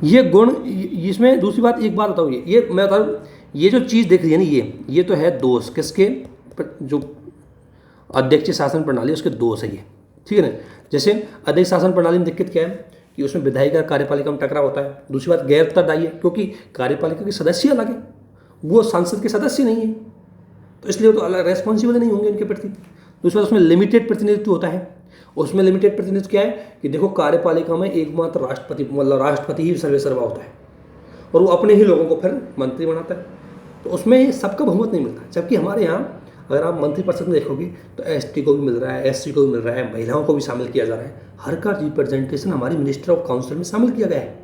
ये गुण, इसमें दूसरी बात एक बात बताऊँ, ये मैं बता रहा हूँ, ये जो चीज़ दिख रही है ना, ये तो है दोष किसके? जो अध्यक्ष शासन प्रणाली उसके दोष है ये। ठीक है ना। जैसे अध्यक्ष शासन प्रणाली में दिक्कत क्या है कि उसमें विधायिका कार्यपालिका में टकराव होता है। दूसरी बात गैर उत्तरदायी है, क्योंकि कार्यपालिका के सदस्य अलग है, वो संसद के सदस्य नहीं है, तो इसलिए वो तो अलग रेस्पॉन्सिबल नहीं होंगे इनके प्रति। दूसरी बात उसमें लिमिटेड प्रतिनिधित्व होता है। उसमें लिमिटेड प्रतिनिधित्व क्या है कि देखो कार्यपालिका में एकमात्र राष्ट्रपति ही सर्वेसर्वा होता है, और वो अपने ही लोगों को फिर मंत्री बनाता है, तो उसमें सबका बहुमत नहीं मिलता। जबकि हमारे यहाँ अगर आप मंत्रिपरिषद में देखोगे तो एसटी को भी मिल रहा है, एससी को भी मिल रहा है, महिलाओं को भी शामिल किया जा रहा है। हर का रिप्रेजेंटेशन हमारी मिनिस्टर ऑफ काउंसिल में शामिल किया गया है,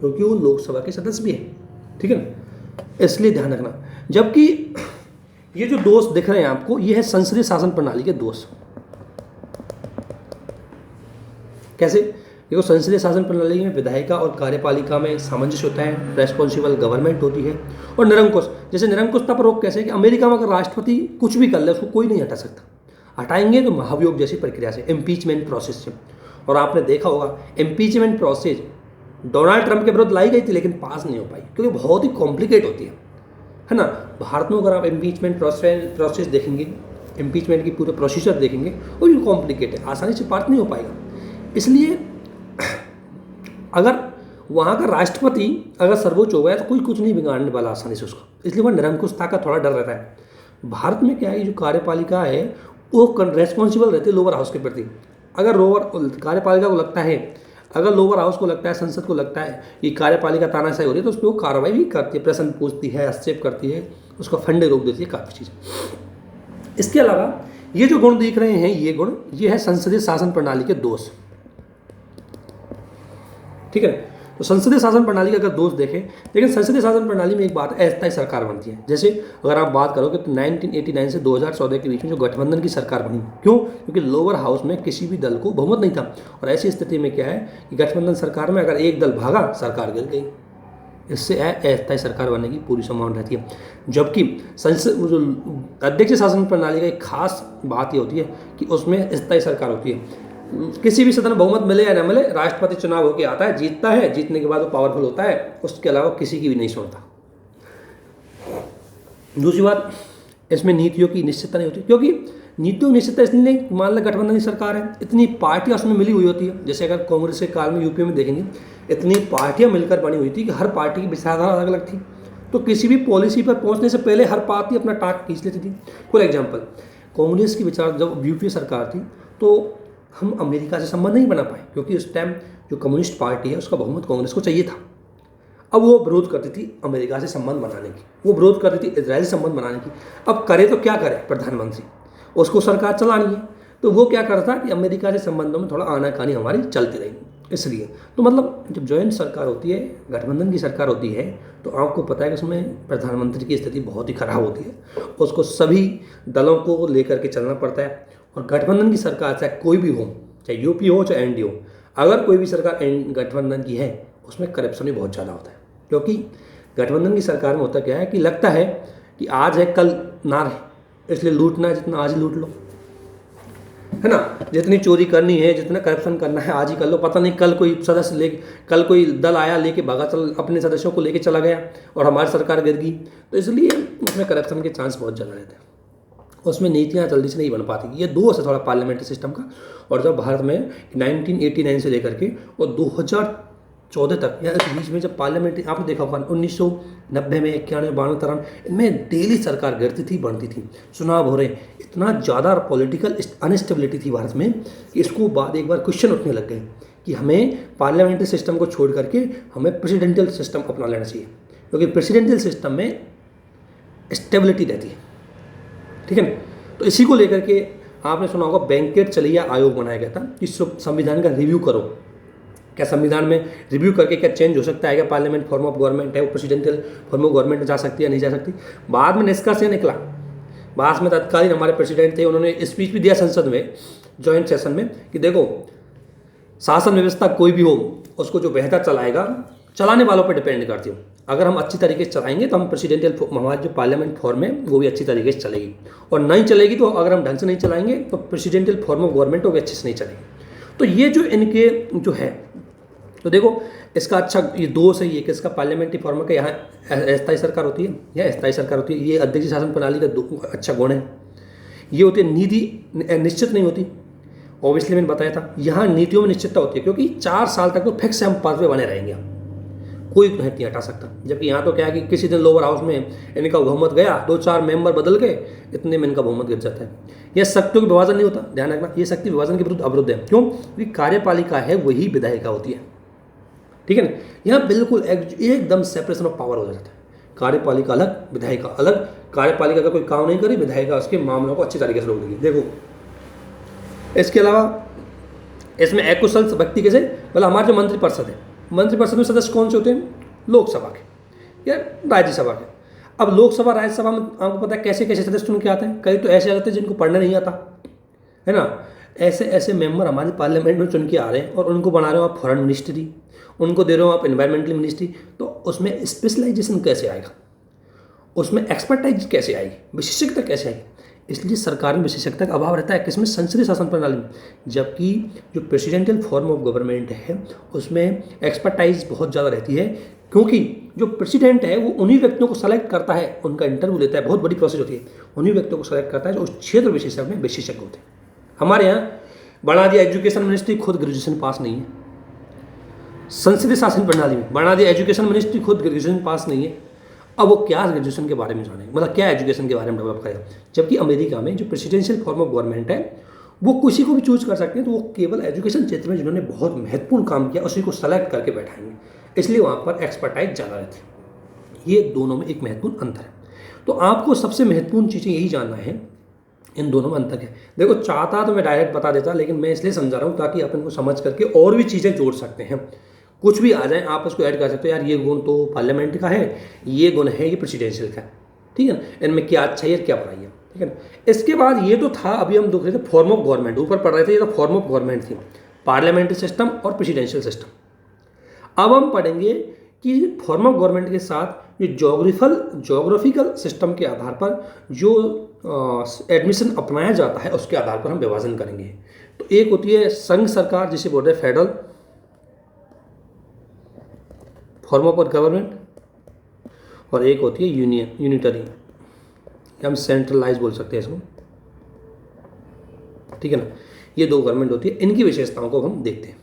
क्योंकि वो लोकसभा के सदस्य भी है। ठीक है ना, इसलिए ध्यान रखना। जबकि ये जो दोष दिख रहे हैं आपको, ये है संसदीय शासन प्रणाली के दोष। कैसे? देखो संसदीय शासन प्रणाली में विधायिका और कार्यपालिका में सामंजस्य होता है, रेस्पॉन्सिबल गवर्नमेंट होती है, और निरंकुश। जैसे निरंकुशता पर रोक कैसे? कि अमेरिका में अगर राष्ट्रपति कुछ भी कर ले उसको कोई नहीं हटा सकता। हटाएंगे तो महाभियोग जैसी प्रक्रिया से, इम्पीचमेंट प्रोसेस से। और आपने देखा होगा इम्पीचमेंट प्रोसेस डोनाल्ड ट्रंप के विरुद्ध लाई गई थी, लेकिन पास नहीं हो पाई, क्योंकि बहुत ही कॉम्प्लिकेट होती है ना। भारत में अगर आप इम्पीचमेंट प्रोसेस देखेंगे, इम्पीचमेंट की पूरे प्रोसीजर देखेंगे, वो भी कॉम्प्लिकेट है, आसानी से पास नहीं हो पाएगा। इसलिए अगर वहाँ का राष्ट्रपति अगर सर्वोच्च हो गया तो कोई कुछ नहीं बिगाड़ने वाला आसानी से उसको, इसलिए वह निरंकुशता का थोड़ा डर रहता है। भारत में क्या है, जो कार्यपालिका है वो रेस्पॉन्सिबल रहती है लोअर हाउस के प्रति। अगर कार्यपालिका को लगता है, अगर लोअर हाउस को लगता है, संसद को लगता है कि कार्यपालिका तानाशाही हो रही है, तो उस पर वो कार्रवाई भी करती है, प्रश्न पूछती है, हस्तक्षेप करती है, उसका फंडे रोक देती है, काफ़ी चीज़ें। इसके अलावा ये जो गुण दिख रहे हैं, ये है संसदीय शासन प्रणाली के दोष। ठीक है। तो संसदीय शासन प्रणाली का अगर दोष देखें, लेकिन संसदीय शासन प्रणाली में एक बात अस्थायी सरकार बनती है। जैसे अगर आप बात करोगे तो 1989 से 2014 के बीच में जो गठबंधन की सरकार बनी, क्यों? क्योंकि लोअर हाउस में किसी भी दल को बहुमत नहीं था, और ऐसी स्थिति में क्या है कि गठबंधन सरकार में अगर एक दल भागा, सरकार गिर गई। इससे अस्थायी सरकार बनने की पूरी संभावना रहती है। जबकि संसद जो अध्यक्ष शासन प्रणाली का एक खास बात ये होती है कि उसमें स्थायी सरकार होती है। किसी भी सदन में बहुमत मिले या न मिले, राष्ट्रपति चुनाव होकर आता है, जीतता है, जीतने के बाद वो पावरफुल होता है, उसके अलावा किसी की भी नहीं सुनता। दूसरी बात, इसमें नीतियों की निश्चितता नहीं होती, क्योंकि नीतियों की निश्चितता इसलिए, मान लो गठबंधन की सरकार है, इतनी पार्टियां उसमें मिली हुई होती है। जैसे अगर कांग्रेस के काल में यूपी में देखेंगे, इतनी पार्टियां मिलकर बनी हुई थी कि हर पार्टी की विचारधारा अलग अलग थी, तो किसी भी पॉलिसी पर पहुंचने से पहले हर पार्टी अपना टाक खींच लेती थी। फॉर एग्जाम्पल, कांग्रेस की विचार जब यूपीए सरकार थी तो हम अमेरिका से संबंध नहीं बना पाए, क्योंकि उस टाइम जो कम्युनिस्ट पार्टी है उसका बहुमत कांग्रेस को चाहिए था। अब वो विरोध करती थी अमेरिका से संबंध बनाने की, वो विरोध करती थी इजराइल से संबंध बनाने की। अब करे तो क्या करे प्रधानमंत्री, उसको सरकार चलानी है, तो वो क्या करता कि अमेरिका से संबंधों में थोड़ा आनाकानी हमारी चलती रही। इसलिए तो मतलब जब जॉइंट सरकार होती है, गठबंधन की सरकार होती है, तो आपको पता है कि उसमें प्रधानमंत्री की स्थिति बहुत ही खराब होती है, उसको सभी दलों को लेकर के चलना पड़ता है। और गठबंधन की सरकार चाहे कोई भी हो, चाहे यूपी हो चाहे एनडीए हो, अगर कोई भी सरकार गठबंधन की है उसमें करप्शन भी बहुत ज़्यादा होता है। क्योंकि गठबंधन की सरकार में होता क्या है कि लगता है कि आज है कल ना रहे, इसलिए लूटना है जितना आज ही लूट लो, है है ना। जितनी चोरी करनी है, जितना करप्शन करना है आज ही कर लो, पता नहीं कल कोई सदस्य ले, कल कोई दल आया लेके भागा, चल अपने सदस्यों को लेके चला गया और हमारी सरकार गिर गई। तो इसलिए उसमें करप्शन के चांस बहुत ज़्यादा रहते हैं, उसमें नीतियाँ जल्दी से नहीं बन पाती। ये दो है थोड़ा पार्लियामेंट्री सिस्टम का। और जब भारत में 1989 से लेकर के और 2014 तक या इस बीच में जब पार्लियामेंट्री, आपने देखा होगा 1990 में 91, 92, 93 इनमें डेली सरकार गिरती थी, बढ़ती थी, चुनाव हो रहे, इतना ज़्यादा पॉलिटिकल अनस्टेबिलिटी थी भारत में कि इसको बाद एक बार क्वेश्चन उठने लग गए कि हमें पार्लियामेंट्री सिस्टम को छोड़ करके हमें प्रेसिडेंशियल सिस्टम अपना लेना चाहिए, क्योंकि प्रेसिडेंशियल सिस्टम में स्टेबिलिटी रहती है, ठीक है ना। तो इसी को लेकर के आपने सुना होगा वेंकट चलिया आयोग बनाया गया था कि संविधान का रिव्यू करो, क्या संविधान में रिव्यू करके क्या चेंज हो सकता है, क्या पार्लियामेंट फॉर्म ऑफ गवर्नमेंट है वो प्रेसिडेंशियल फॉर्म ऑफ गवर्नमेंट जा सकती है, नहीं जा सकती। बाद में निष्कर्ष ये निकला, बाद में तत्कालीन हमारे प्रेसिडेंट थे, उन्होंने स्पीच भी दिया संसद में जॉइंट सेशन में कि देखो शासन व्यवस्था कोई भी हो उसको जो बेहतर चलाएगा, चलाने वालों पर डिपेंड करती हो। अगर हम अच्छी तरीके से चलाएंगे तो हम प्रेसिडेंशियल हमारी जो पार्लियामेंट फॉर्म है वो भी अच्छी तरीके से चलेगी, और नहीं चलेगी तो अगर हम ढंग से नहीं चलाएंगे तो प्रेसिडेंशियल फॉर्म ऑफ गवर्नमेंट वो भी अच्छे से नहीं चलेगी। तो ये जो इनके जो है, तो देखो इसका अच्छा ये दो सही है कि इसका पार्लियामेंट्री फॉर्म का यहाँ अस्थायी सरकार होती है या अस्थायी सरकार होती है, ये अध्यक्षीय शासन प्रणाली का अच्छा गुण है। ये होती है नीति निश्चित नहीं होती, ऑब्वियसली मैंने बताया था, यहाँ नीतियों में निश्चितता होती है क्योंकि 4 साल तक तो फिक्स हम पद पे बने रहेंगे, कोई नहीं हटा सकता। जबकि यहाँ तो क्या है कि किसी दिन लोअर हाउस में इनका बहुमत गया, 2-4 मेंबर बदल गए, इतने में इनका बहुमत गिर जाता है। यह शक्तियों का विभाजन नहीं होता, ध्यान रखना, ये शक्ति विभाजन के विरुद्ध अवरुद्ध है। क्यों? क्योंकि कार्यपालिका है वही विधायिका होती है, ठीक है ना। यहाँ बिल्कुल एकदम सेपरेशन ऑफ पावर हो जाता है, कार्यपालिका अलग, विधायिका अलग। कार्यपालिका का कोई काम नहीं करे, विधायिका उसके मामलों को अच्छी तरीके से रोक देगी। देखो इसके अलावा इसमें अकुशल व्यक्ति कैसे, मतलब हमारे जो मंत्रिपरिषद है, मंत्रिपरिषद में सदस्य कौन से होते हैं? लोकसभा के या राज्यसभा के। अब लोकसभा राज्यसभा में आपको पता है कैसे कैसे सदस्य चुन के आते हैं, कई तो ऐसे आते हैं जिनको पढ़ना नहीं आता है ना, ऐसे ऐसे मेंबर हमारे पार्लियामेंट में चुन के आ रहे हैं और उनको बना रहे हो आप फॉरेन मिनिस्ट्री, उनको दे रहे हो आप एनवायरमेंटल मिनिस्ट्री। तो उसमें स्पेशलाइजेशन कैसे आएगा, उसमें एक्सपर्टाइज कैसे आएगी, विशेषज्ञता कैसे आएगी? इसलिए सरकार में विशेषज्ञता का अभाव रहता है किसमें? संसदीय शासन प्रणाली में। जबकि जो प्रेसिडेंशियल फॉर्म ऑफ गवर्नमेंट है उसमें एक्सपर्टाइज बहुत ज़्यादा रहती है, क्योंकि जो प्रेसिडेंट है वो उन्हीं व्यक्तियों को सेलेक्ट करता है, उनका इंटरव्यू लेता है, बहुत बड़ी प्रोसेस होती है, उन्हीं व्यक्तियों को सेलेक्ट करता है जो उस क्षेत्र विशेषज्ञ में विशेषज्ञ होते हैं। हमारे यहाँ बढ़ा दिया एजुकेशन मिनिस्ट्री, खुद ग्रेजुएशन पास नहीं है। संसदीय शासन प्रणाली में बढ़ा दिया एजुकेशन मिनिस्ट्री, खुद ग्रेजुएशन पास नहीं है। अब वो क्या ग्रेजुएशन के बारे में जाने, मतलब क्या एजुकेशन के बारे में डेवलप करेगा? जबकि अमेरिका में जो प्रेसिडेंशियल फॉर्म ऑफ गवर्नमेंट है वो किसी को भी चूज कर सकते हैं, तो वो केवल एजुकेशन क्षेत्र में जिन्होंने बहुत महत्वपूर्ण काम किया उसी को सेलेक्ट करके बैठाएंगे, इसलिए वहाँ पर एक्सपर्टाइज ज़्यादा रहती है। ये दोनों में एक महत्वपूर्ण अंतर है। तो आपको सबसे महत्वपूर्ण चीज़ें यही जानना है, इन दोनों में अंतर है। देखो चाहता तो मैं डायरेक्ट बता देता, लेकिन मैं इसलिए समझा रहा हूँ ताकि अपन को समझ करके और भी चीज़ें जोड़ सकते हैं, कुछ भी आ जाए आप उसको ऐड कर सकते हो। यार ये गुण तो पार्लियामेंट का है, ये गुण है ये प्रेसिडेंशियल का, ठीक है ना, इनमें क्या अच्छा है क्या बुराई है, ठीक है ना। इसके बाद ये तो था, अभी हम देख रहे थे फॉर्म ऑफ गवर्नमेंट, ऊपर पढ़ रहे थे, ये तो फॉर्म ऑफ गवर्नमेंट थी, पार्लियामेंट्री सिस्टम और प्रेसिडेंशियल सिस्टम। अब हम पढ़ेंगे कि फॉर्म ऑफ गवर्नमेंट के साथ ये जोग्राफिकल सिस्टम के आधार पर जो एडमिशन अपनाया जाता है उसके आधार पर हम विभाजन करेंगे। तो एक होती है संघ सरकार जिसे बोलते हैं फेडरल फॉर्म ऑफ गवर्नमेंट, और एक होती है यूनिटरी, हम सेंट्रलाइज बोल सकते हैं इसको, ठीक है ना। ये दो गवर्नमेंट होती है, इनकी विशेषताओं को हम देखते हैं।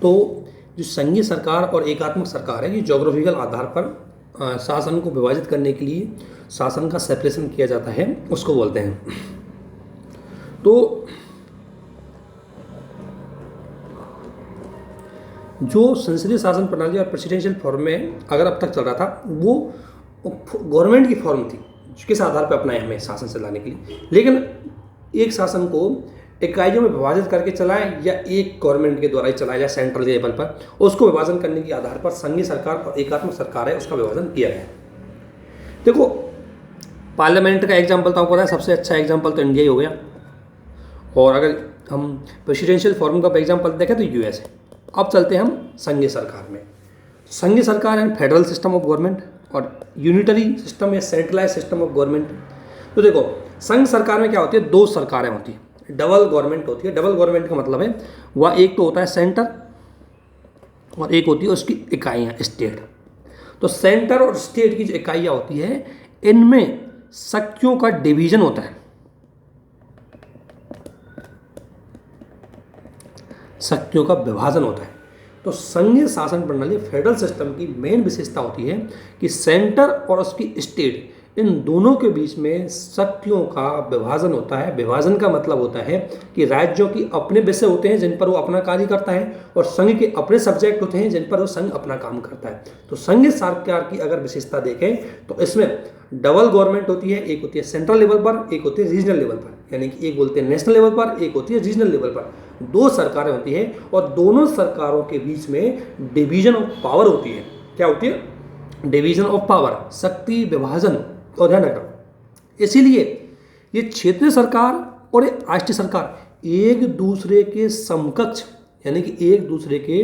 तो जो संघीय सरकार और एकात्मक सरकार है, ये ज्योग्राफिकल आधार पर शासन को विभाजित करने के लिए शासन का सेपरेशन किया जाता है, उसको बोलते हैं। तो जो संसदीय शासन प्रणाली और प्रेसिडेंशियल फॉर्म में अगर अब तक चल रहा था वो गवर्नमेंट की फॉर्म थी, किस आधार पर अपनाए हमें शासन चलाने के लिए, लेकिन एक शासन को इकाइयों में विभाजित करके चलाएं या एक गवर्नमेंट के द्वारा ही चलाया जाए सेंट्रल लेवल पर, उसको विभाजन करने के आधार पर संघीय सरकार और एकात्मक सरकार है उसका विभाजन किया गया। देखो पार्लियामेंट का एग्जाम्पल तो आपको पता है, सबसे अच्छा एग्जाम्पल तो इंडिया ही हो गया, और अगर हम प्रेसिडेंशियल फॉर्म का एग्जाम्पल देखें तो यूएस है। अब चलते हैं हम संघीय सरकार में। संघीय सरकार है फेडरल सिस्टम ऑफ गवर्नमेंट और यूनिटरी सिस्टम या सेंट्रलाइज सिस्टम ऑफ गवर्नमेंट। तो देखो संघ सरकार में क्या होती है, दो सरकारें होती हैं, डबल गवर्नमेंट होती है। डबल गवर्नमेंट का मतलब है वह एक तो होता है सेंटर और एक होती है उसकी इकाइयाँ स्टेट। तो सेंटर और स्टेट की जो इकाइयाँ होती है इनमें शक्तियों का डिवीजन होता है, शक्तियों का विभाजन होता है। तो संघीय शासन प्रणाली फेडरल सिस्टम की मेन विशेषता होती है कि सेंटर और उसकी स्टेट इन दोनों के बीच में शक्तियों का विभाजन होता है। विभाजन का मतलब होता है कि राज्यों की अपने विषय होते हैं जिन पर वो अपना कार्य करता है और संघ के अपने सब्जेक्ट होते हैं जिन पर वो संघ अपना काम करता है। तो संघीय सरकार की अगर विशेषता देखें तो इसमें डबल गवर्नमेंट होती है, एक होती है सेंट्रल लेवल पर, एक होती है रीजनल लेवल पर, यानी कि एक बोलते हैं नेशनल लेवल पर, एक होती है रीजनल लेवल पर। दो सरकारें होती हैं और दोनों सरकारों के बीच में डिवीजन ऑफ पावर होती है। क्या होती है? डिवीजन ऑफ पावर, शक्ति विभाजन। और ध्यान रखना, इसीलिए ये क्षेत्रीय सरकार और राष्ट्रीय सरकार एक दूसरे के समकक्ष, यानी कि एक दूसरे के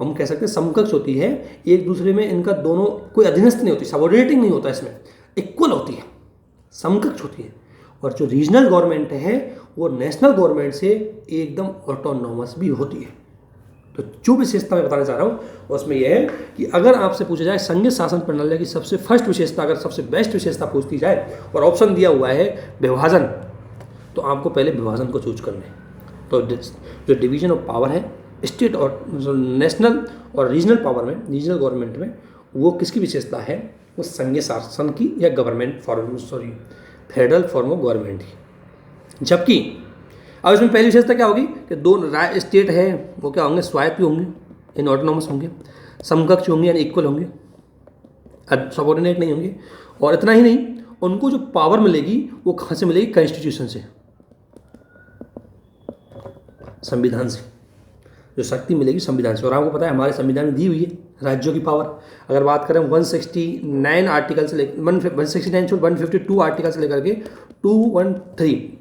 हम कह सकते हैं समकक्ष होती है। एक दूसरे में इनका दोनों कोई अधीनस्थ नहीं होती, सबऑर्डिनेटिंग नहीं होता, इसमें इक्वल होती है, समकक्ष होती है। और जो रीजनल गवर्नमेंट है वो नेशनल गवर्नमेंट से एकदम ऑटोनॉमस भी होती है। तो जो विशेषता मैं बताना चाह रहा हूँ उसमें यह है कि अगर आपसे पूछा जाए संघीय शासन प्रणाली की सबसे फर्स्ट विशेषता, अगर सबसे बेस्ट विशेषता पूछती जाए और ऑप्शन दिया हुआ है विभाजन, तो आपको पहले विभाजन को चूज करना है। तो जो डिवीजन ऑफ पावर है स्टेट और नेशनल और रीजनल पावर में, रीजनल गवर्नमेंट में, वो किसकी विशेषता है? वो संघीय शासन की या government form federal form of government की। जबकि अब इसमें पहली विशेषता क्या होगी कि दो स्टेट है वो क्या होंगे? स्वायत्त भी होंगे, इन ऑटोनॉमस होंगे, समकक्ष होंगे यानी इक्वल होंगे, सबऑर्डिनेट नहीं होंगे। और इतना ही नहीं, उनको जो पावर मिलेगी वो कहाँ से मिलेगी? कॉन्स्टिट्यूशन से, संविधान से। जो शक्ति मिलेगी संविधान से। और आपको पता है हमारे संविधान में दी हुई है राज्यों की पावर। अगर बात करें 169 आर्टिकल से लेकर 152 आर्टिकल से लेकर के 213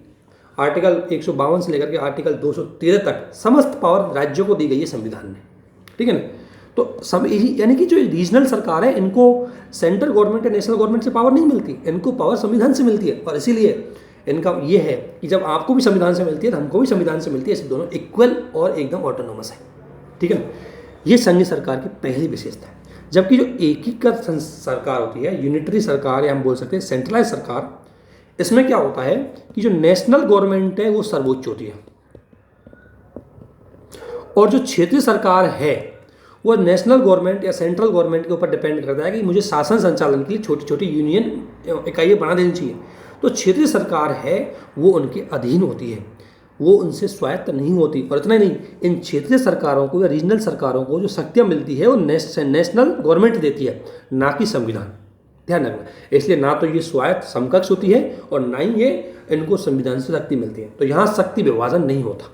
आर्टिकल 152 से लेकर के आर्टिकल 213 तक समस्त पावर राज्यों को दी गई है संविधान में। ठीक है ना? तो सब यानी कि जो रीजनल सरकार है इनको सेंट्रल गवर्नमेंट या नेशनल गवर्नमेंट से पावर नहीं मिलती, इनको पावर संविधान से मिलती है। और इसीलिए इनका ये है कि जब आपको भी संविधान से मिलती है तो हमको भी संविधान से मिलती है, ऐसे दोनों इक्वल और एकदम ऑटोनोमस है। ठीक है ना? ये संघीय सरकार की पहली विशेषता है। जबकि जो एकीकृत सरकार होती है, यूनिटरी सरकार या हम बोल सकते हैं सेंट्रलाइज सरकार, इसमें क्या होता है कि जो नेशनल गवर्नमेंट है वो सर्वोच्च होती है और जो क्षेत्रीय सरकार है वो नेशनल गवर्नमेंट या सेंट्रल गवर्नमेंट के ऊपर डिपेंड करता है कि मुझे शासन संचालन के लिए छोटी छोटी यूनियन इकाइयाँ बना देनी चाहिए। तो क्षेत्रीय सरकार है वो उनके अधीन होती है, वो उनसे स्वायत्त नहीं होती। और इतना ही नहीं, इन क्षेत्रीय सरकारों को या रीजनल सरकारों को जो शक्तियाँ मिलती है वो नेशनल गवर्नमेंट देती है, ना कि संविधान। ध्यान रखना, इसलिए ना तो ये स्वायत्त समकक्ष होती है और ना ही ये इनको संविधान से शक्ति मिलती है। तो यहाँ शक्ति विभाजन नहीं होता,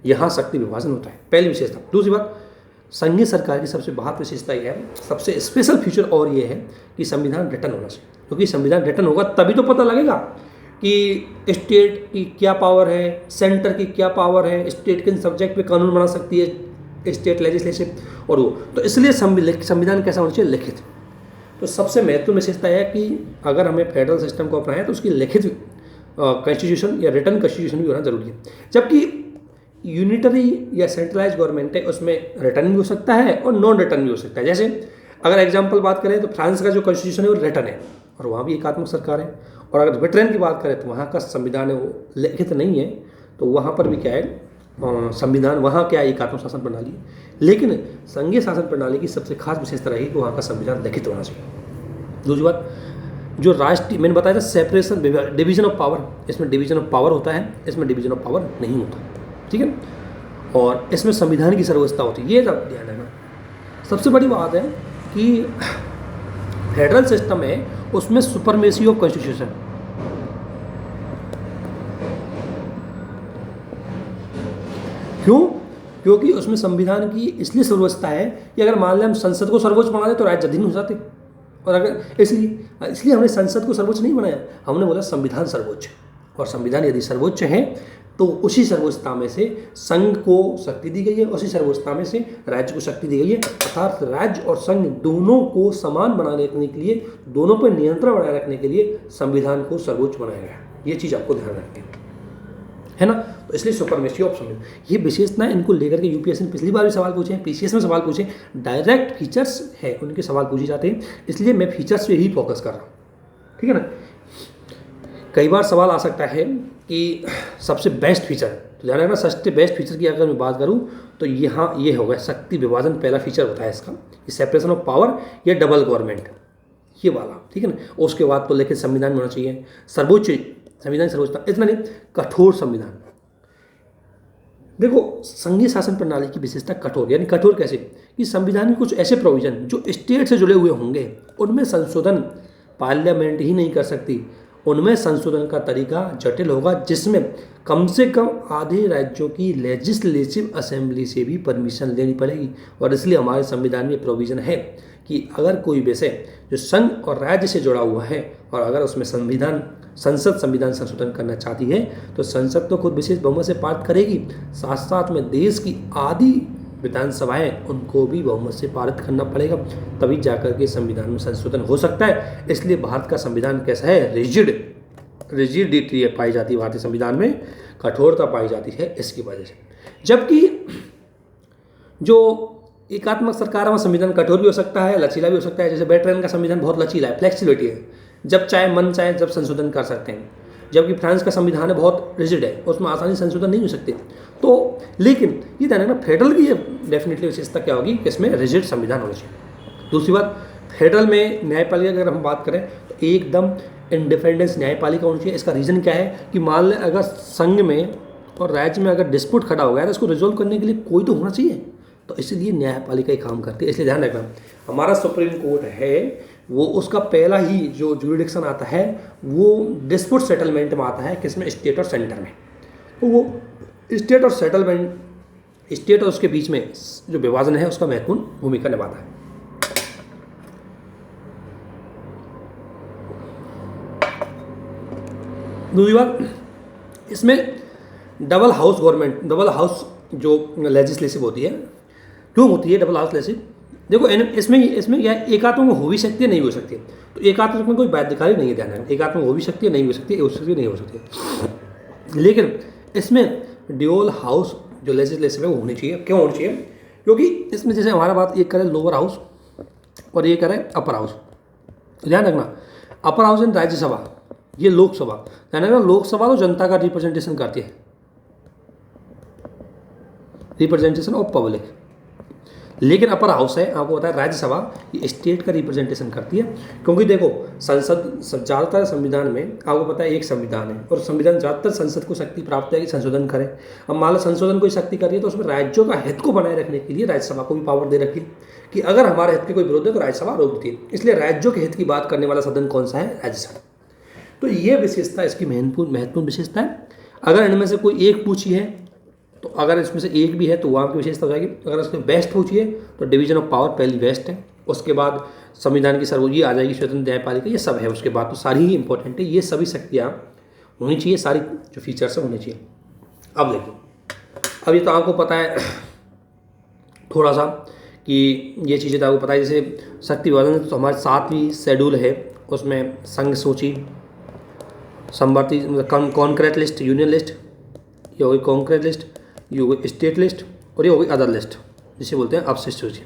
यहाँ शक्ति विभाजन होता है, पहली विशेषता। दूसरी बात, संघीय सरकार की सबसे बड़ी विशेषता यह है, सबसे स्पेशल फीचर और ये है कि संविधान रिटन होना चाहिए। क्योंकि संविधान रिटन होगा तभी तो पता लगेगा कि स्टेट की क्या पावर है, सेंटर की क्या पावर है, स्टेट किन सब्जेक्ट पे कानून बना सकती है, स्टेट लेजिस्लेशन और वो। तो इसलिए संविधान कैसा होना चाहिए? लिखित। तो सबसे महत्वपूर्ण विशेषता है कि अगर हमें फेडरल सिस्टम को अपनाएं तो उसकी लिखित कॉन्स्टिट्यूशन या रिटन कॉन्स्टिट्यूशन भी होना जरूरी है। जबकि यूनिटरी या सेंट्रलाइज गवर्नमेंट है उसमें रिटन भी हो सकता है और नॉन रिटन भी हो सकता है। जैसे अगर एग्जांपल बात करें तो फ्रांस का जो कॉन्स्टिट्यूशन है वो रिटन है और वहाँ भी एकात्मक सरकार है। और अगर ब्रिटेन की बात करें तो वहाँ का संविधान है वो लिखित नहीं है, तो वहाँ पर भी क्या है संविधान, वहाँ क्या एकात्मक शासन प्रणाली है। लेकिन संघीय शासन प्रणाली की सबसे खास विशेषता रही कि वहाँ का संविधान लिखित होना चाहिए। दूसरी बात, जो राष्ट्रीय, मैंने बताया था सेपरेशन, डिवीजन ऑफ पावर, इसमें डिवीजन ऑफ पावर होता है, इसमें डिवीजन ऑफ पावर नहीं होता। ठीक है? और इसमें संविधान की सर्वोच्चता होती है, ये ध्यान रखना। सबसे बड़ी बात है कि फेडरल सिस्टम है उसमें सुपरमेसी ऑफ कॉन्स्टिट्यूशन। क्यों? क्योंकि उसमें संविधान की इसलिए सर्वोच्चता है कि अगर मान लें हम संसद को सर्वोच्च बना दें तो राज्य अधीन हो जाते। और अगर इसलिए हमने संसद को सर्वोच्च नहीं बनाया, हमने बोला संविधान सर्वोच्च। और संविधान यदि सर्वोच्च है तो उसी सर्वोच्चता में से संघ को शक्ति दी गई है, उसी सर्वोच्चता में से राज्य को शक्ति दी गई है। अर्थात राज्य और संघ दोनों को समान बनाने रखने के लिए, दोनों पर नियंत्रण बनाए रखने के लिए संविधान को सर्वोच्च बनाया गया। ये चीज़ आपको ध्यान रखनी है ना। तो इसलिए सुपरमेसी ऑफ संविधान, ये विशेषताएं इनको लेकर के यूपीएससी ने पिछली बार भी सवाल पूछे हैं, पीसीएस में सवाल पूछे, डायरेक्ट फीचर्स है उनके सवाल पूछे जाते हैं, इसलिए मैं फीचर्स पे ही फोकस कर रहा हूँ, ठीक है ना। कई बार सवाल आ सकता है कि सबसे बेस्ट फीचर, तो ध्यान रखना सबसे बेस्ट फीचर की अगर मैं बात करूं तो यहाँ ये होगा शक्ति विभाजन, पहला फीचर होता है इसका, सेपरेशन ऑफ पावर या डबल गवर्नमेंट, ये वाला, ठीक है ना। उसके बाद तो लेकिन संविधान में होना चाहिए सर्वोच्च, संविधान सर्वोच्चता, इतना नहीं कठोर संविधान। देखो संघीय शासन प्रणाली की विशेषता कठोर, यानी कठोर कैसे कि संविधान में कुछ ऐसे प्रोविजन जो स्टेट से जुड़े हुए होंगे उनमें संशोधन पार्लियामेंट ही नहीं कर सकती, उनमें संशोधन का तरीका जटिल होगा, जिसमें कम से कम आधे राज्यों की लेजिस्लेटिव असेंबली से भी परमिशन लेनी पड़ेगी। और इसलिए हमारे संविधान में प्रोविज़न है कि अगर कोई विषय जो संघ और राज्य से जुड़ा हुआ है और अगर उसमें संसद संविधान संशोधन करना चाहती है तो संसद तो खुद विशेष बहुमत से पारित करेगी, साथ साथ में देश की आधी विधानसभाएं उनको भी बहुमत से पारित करना पड़ेगा, तभी जाकर के संविधान में संशोधन हो सकता है। इसलिए भारत का संविधान कैसा है, रिजिडिटी पाई जाती है भारतीय संविधान में, कठोरता पाई जाती है इसकी वजह से। जबकि जो एकात्मक सरकार में संविधान कठोर भी हो सकता है, लचीला भी हो सकता है। जैसे ब्रिटेन का संविधान बहुत लचीला है, फ्लेक्सिबिलिटी है, जब चाहे मन चाहे जब संशोधन कर सकते हैं। जबकि फ्रांस का संविधान है बहुत रिजिड है, उसमें आसानी संशोधन नहीं हो सकते। तो लेकिन ये ध्यान रखना फेडरल की डेफिनेटली विशेषता क्या होगी कि इसमें रिजिड संविधान होना चाहिए। दूसरी बात, फेडरल में न्यायपालिका अगर हम बात करें तो एकदम इंडिपेंडेंस न्यायपालिका होनी चाहिए। इसका रीज़न क्या है कि मान लें अगर संघ में और राज्य में अगर डिस्प्यूट खड़ा हो गया तो इसको रिजोल्व करने के लिए कोई तो होना चाहिए, तो इसलिए न्यायपालिका ही काम करती है। इसलिए ध्यान रखना हमारा सुप्रीम कोर्ट है वो उसका पहला ही जो जुरिडिक्शन आता है वो डिस्प्यूट सेटलमेंट में आता है, किसमें, स्टेट और सेंटर में। तो वो स्टेट और सेटलमेंट, स्टेट और उसके बीच में जो विभाजन है उसका महत्वपूर्ण भूमिका निभाता है। दूसरी बात, इसमें double house government, double house जो लेजिस्लेटिव होती है, क्यों होती है डबल हाउस लेजिस्लेटिव? देखो इसमें क्या है, एकात्मक में हो भी सकती है नहीं हो सकती, तो एकात्मक में कोई बाध्यकारी नहीं है, ध्यान रखना, एकात्मक हो भी सकती है नहीं हो सकती, हो सकती है नहीं हो सकती। लेकिन इसमें ड्यूअल हाउस जो लेजिस्लेटिव है वो होनी चाहिए। क्यों होनी चाहिए? क्योंकि इसमें जैसे हमारा बात एक करे लोअर हाउस और ये करे अपर हाउस, तो ध्यान रखना अपर हाउस इन राज्यसभा, ये लोकसभा, ध्यान रखना लोकसभा तो जनता का रिप्रेजेंटेशन करती है, रिप्रेजेंटेशन ऑफ पब्लिक। लेकिन अपर हाउस है, आपको पता है राज्यसभा, ये स्टेट का रिप्रेजेंटेशन करती है। क्योंकि देखो संसद ज़्यादातर संविधान में आपको पता है एक संविधान है और संविधान ज़्यादातर संसद को शक्ति प्राप्त है कि संशोधन करे। अब मान लो संशोधन कोई शक्ति कर रही है तो उसमें राज्यों का हित को बनाए रखने के लिए राज्यसभा को भी पावर दे रखी कि अगर हमारे हित के कोई विरोध है तो राज्यसभा रोक देती है। इसलिए राज्यों के हित की बात करने वाला सदन कौन सा है? राज्यसभा। तो ये विशेषता इसकी महत्वपूर्ण विशेषता है। अगर इनमें से कोई एक पूछी है तो अगर इसमें से एक भी है तो वहाँ की विशेषता हो जाएगी। अगर इसमें बेस्ट पूछिए तो डिवीजन ऑफ पावर पहली बेस्ट है, उसके बाद संविधान की सर्वोच्च आ जाएगी, स्वतंत्र न्यायपालिका, ये सब है। उसके बाद तो सारी ही इंपॉर्टेंट है, ये सभी शक्तियाँ होनी चाहिए, सारी जो फीचर्स है होने चाहिए। अब देखिए, अब ये तो आपको पता है थोड़ा सा कि ये चीज़ें तो आपको पता है, जैसे शक्ति विभाजन तो हमारे 7वीं शेड्यूल है, उसमें संघ सूची, समवर्ती कॉन्क्रीट लिस्ट, यूनियन लिस्ट, ये होगी कॉन्क्रीट लिस्ट, ये होगी स्टेट लिस्ट और ये होगी अदर लिस्ट, जिसे बोलते हैं अपशिष्ट सूची,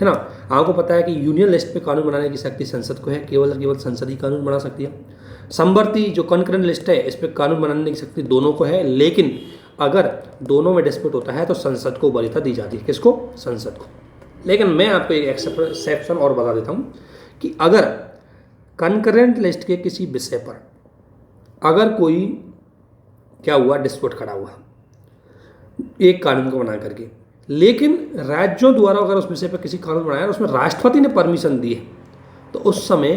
है ना। आपको पता है कि यूनियन लिस्ट पे कानून बनाने की शक्ति संसद को है, केवल संसद ही कानून बना सकती है। समवर्ती जो कॉन्करेंट लिस्ट है इस पर कानून बनाने की शक्ति दोनों को है, लेकिन अगर दोनों में डिस्प्यूट होता है तो संसद को वरीयता दी जाती है। किसको? संसद को। लेकिन मैं आपको एक एक्सेप्शन और बता देता हूँ कि अगर कॉन्करेंट लिस्ट के किसी विषय पर अगर कोई क्या हुआ, डिस्प्यूट खड़ा हुआ एक कानून को बना करके, लेकिन राज्यों द्वारा अगर उस विषय पर किसी कानून बनाया और उसमें राष्ट्रपति ने परमिशन दी है तो उस समय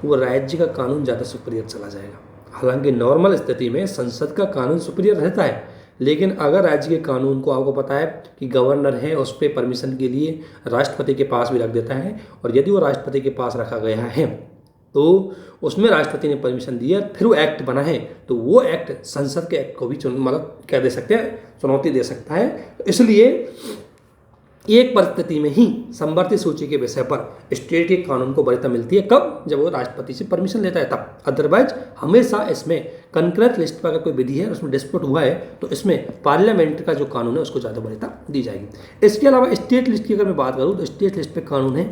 वो राज्य का कानून ज़्यादा सुपीरियर चला जाएगा। हालांकि नॉर्मल स्थिति में संसद का कानून सुपीरियर रहता है, लेकिन अगर राज्य के कानून को आपको पता है कि गवर्नर है उस पर परमिशन के लिए राष्ट्रपति के पास भी रख देता है, और यदि वो राष्ट्रपति के पास रखा गया है तो उसमें राष्ट्रपति ने परमिशन दी है, फिर वो एक्ट बना है तो वो एक्ट संसद के एक्ट को भी मतलब क्या दे सकते हैं, चुनौती दे सकता है। तो इसलिए एक परिस्थिति में ही संवर्धित सूची के विषय पर स्टेट के कानून को वरीयता मिलती है, कब? जब वो राष्ट्रपति से परमिशन लेता है तब। अदरवाइज हमेशा इसमें कंकरेंट लिस्ट पर अगर कोई विधि है उसमें डिस्प्यूट हुआ है तो इसमें पार्लियामेंट का जो कानून है उसको ज़्यादा वरीयता दी जाएगी। इसके अलावा स्टेट लिस्ट की अगर मैं बात करूँ तो स्टेट लिस्ट पे कानून है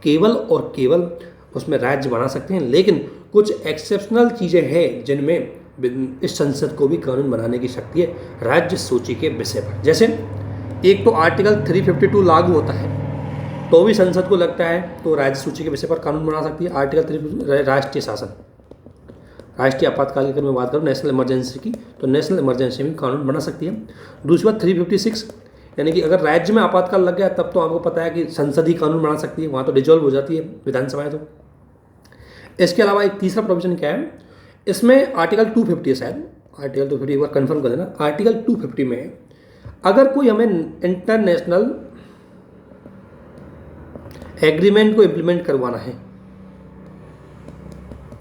केवल और केवल उसमें राज्य बना सकते हैं, लेकिन कुछ एक्सेप्शनल चीज़ें हैं जिनमें इस संसद को भी कानून बनाने की शक्ति है राज्य सूची के विषय पर। जैसे एक तो आर्टिकल 352 लागू होता है तो भी संसद को लगता है तो राज्य सूची के विषय पर कानून बना सकती है। आर्टिकल 352 राष्ट्रीय शासन, राष्ट्रीय आपातकाल की अगर मैं बात करूँ नेशनल इमरजेंसी की, तो नेशनल इमरजेंसी में कानून बना सकती है। दूसरी बात 356, यानी कि अगर राज्य में आपातकाल लग गया तब तो आपको पता है कि संसद ही कानून बना सकती है, वहाँ तो डिजॉल्व हो जाती है विधानसभाएं। तो इसके अलावा एक तीसरा प्रोविजन क्या है, इसमें आर्टिकल 250 है शायद, आर्टिकल 250 एक बार कन्फर्म कर देना। आर्टिकल 250 में अगर कोई हमें इंटरनेशनल एग्रीमेंट को इम्प्लीमेंट करवाना है,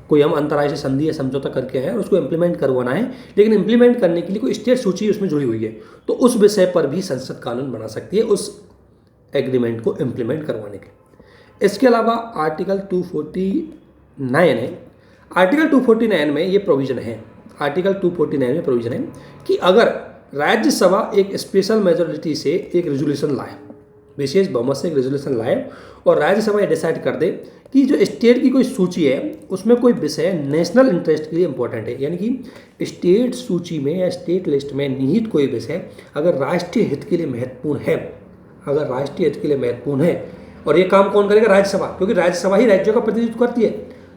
कोई हम अंतर्राष्ट्रीय संधि या समझौता करके आए और उसको इम्प्लीमेंट करवाना है, लेकिन इम्प्लीमेंट करने के लिए कोई स्टेट सूची उसमें जुड़ी हुई है, तो उस विषय पर भी संसद कानून बना सकती है उस एग्रीमेंट को इम्प्लीमेंट करवाने के। इसके अलावा आर्टिकल 249 है। आर्टिकल 249 में ये प्रोविज़न है, आर्टिकल 249 में प्रोविज़न है कि अगर राज्यसभा एक स्पेशल मेजोरिटी से एक रेजोल्यूशन लाए, विशेष बहुमत से एक रेजोल्यूशन लाए और राज्यसभा ये डिसाइड कर दे कि जो स्टेट की कोई सूची है उसमें कोई विषय नेशनल इंटरेस्ट के लिए इंपॉर्टेंट है, यानी कि स्टेट सूची में या स्टेट लिस्ट में निहित कोई विषय अगर राष्ट्रीय हित के लिए महत्वपूर्ण है, अगर राष्ट्रीय हित के लिए महत्वपूर्ण है, और ये काम कौन करेगा? राज्यसभा, क्योंकि राज्यसभा ही राज्यों का प्रतिनिधित्व करती है।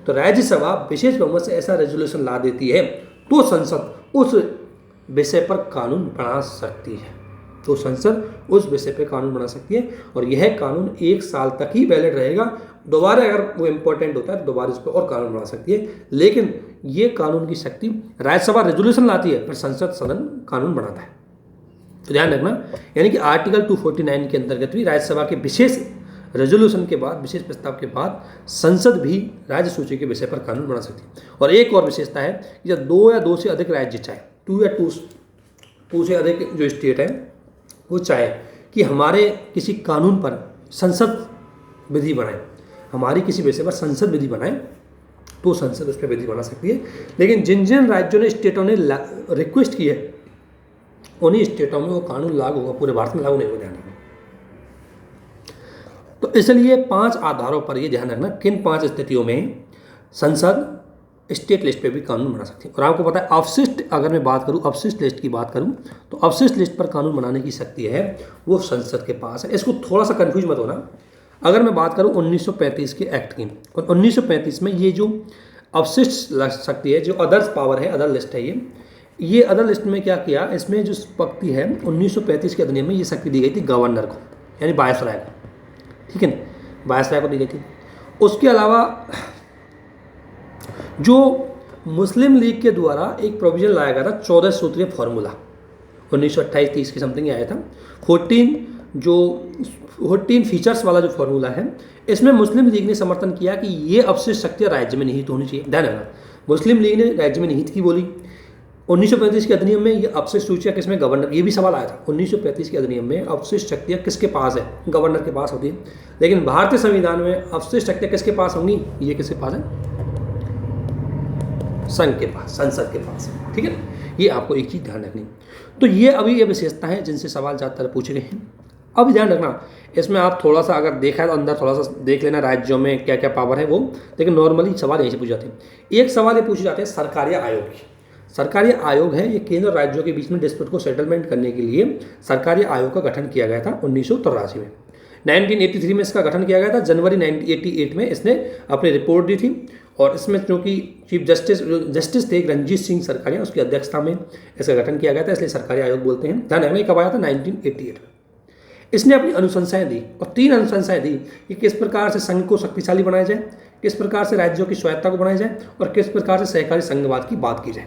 तो राज्यसभा विशेष बहुमत से ऐसा रेजोल्यूशन ला देती है तो संसद उस विषय पर कानून बना सकती है, तो संसद उस विषय पर कानून बना सकती है और यह कानून 1 साल तक ही वैलिड रहेगा। दोबारा अगर वो इम्पोर्टेंट होता है तो दोबारा इस पर और कानून बना सकती है, लेकिन ये कानून की शक्ति राज्यसभा रेजोल्यूशन लाती है पर संसद सदन कानून बनाता है। तो ध्यान रखना, यानी कि आर्टिकल 249 के अंतर्गत भी राज्यसभा के विशेष रेजोल्यूशन के बाद, विशेष प्रस्ताव के बाद संसद भी राज्य सूची के विषय पर कानून बना सकती है। और एक और विशेषता है कि जब 2 या 2 से अधिक राज्य चाहे, 2 या 2 से अधिक जो स्टेट है वो चाहे कि हमारे किसी कानून पर संसद विधि बनाए, हमारी किसी विषय पर संसद विधि बनाए, तो संसद उस पर विधि बना सकती है। लेकिन जिन जिन राज्यों ने, स्टेटों ने रिक्वेस्ट की है उन्हीं स्टेटों में वो कानून लागू होगा, पूरे भारत में लागू नहीं होगा। ध्यान रखना। तो इसलिए 5 आधारों पर ये ध्यान रखना किन 5 स्थितियों में संसद स्टेट लिस्ट पे भी कानून बना सकती है। और आपको पता है अवशिष्ट, अगर मैं बात करूं अवशिष्ट लिस्ट की बात करूं तो अवशिष्ट लिस्ट पर कानून बनाने की शक्ति है वो संसद के पास है। इसको थोड़ा सा कंफ्यूज मत होना। अगर मैं बात करूं 1935 के एक्ट की, और 1935 में ये जो अवशिष्ट शक्ति है, जो अदर्स पावर है, अदर लिस्ट है, ये अदर लिस्ट में क्या किया, इसमें जो शक्ति है 1935 के अधिनियम में ये शक्ति दी गई थी गवर्नर को, यानी वायसराय को, ठीक है ना, वायसराय को दी गई थी। उसके अलावा जो मुस्लिम लीग के द्वारा एक प्रोविजन लाया गया था 14 सूत्रीय फॉर्मूला, 1928-30 के समथिंग आया था, 14 फीचर्स वाला जो फॉर्मूला है, इसमें मुस्लिम लीग ने समर्थन किया कि ये अवशिष्ट शक्तियाँ राज्य में निहित होनी चाहिए। ध्यान रखना, मुस्लिम लीग ने राज्य में निहित की बोली। 1935 के अधिनियम में ये अवशिष्ट सूचियाँ किसमें? गवर्नर। ये भी सवाल आया था 1935 के अधिनियम में अवशिष्ट शक्तियाँ किसके पास है? गवर्नर के पास होती है। लेकिन भारतीय संविधान में अवशिष्ट शक्तियाँ किसके पास होंगी? ये किसके पास है? संघ के पास, संसद के पास, ठीक है। ये आपको एक चीज़ ध्यान रखनी। तो ये अभी ये विशेषता है जिनसे सवाल ज़्यादातर पूछे गए हैं। अब ध्यान रखना, इसमें आप थोड़ा सा अगर देखा है तो अंदर थोड़ा सा देख लेना राज्यों में क्या क्या पावर है वो, लेकिन नॉर्मली सवाल यहीं से पूछे जाते हैं। एक सवाल ये पूछे जाते हैं सरकारी आयोग की। सरकारी आयोग है, ये केंद्र और राज्यों के बीच में डिस्प्यूट को सेटलमेंट करने के लिए सरकारी आयोग का गठन किया गया था 1983 में। 1983 में इसका गठन किया गया था। जनवरी 1988 में इसने अपनी रिपोर्ट दी थी और इसमें चूँकि चीफ जस्टिस थे रंजीत सिंह सरकारिया, उसकी अध्यक्षता में इसका गठन किया गया था, इसलिए सरकारी आयोग बोलते हैं। ध्यान रखना, कब आया था? 1988 में। इसने अपनी अनुशंसाएं दी और 3 अनुशंसाएं दी कि किस प्रकार से संघ को शक्तिशाली बनाया जाए, किस प्रकार से राज्यों की स्वायत्ता को बनाया जाए और किस प्रकार से सहकारी संघवाद की बात की जाए।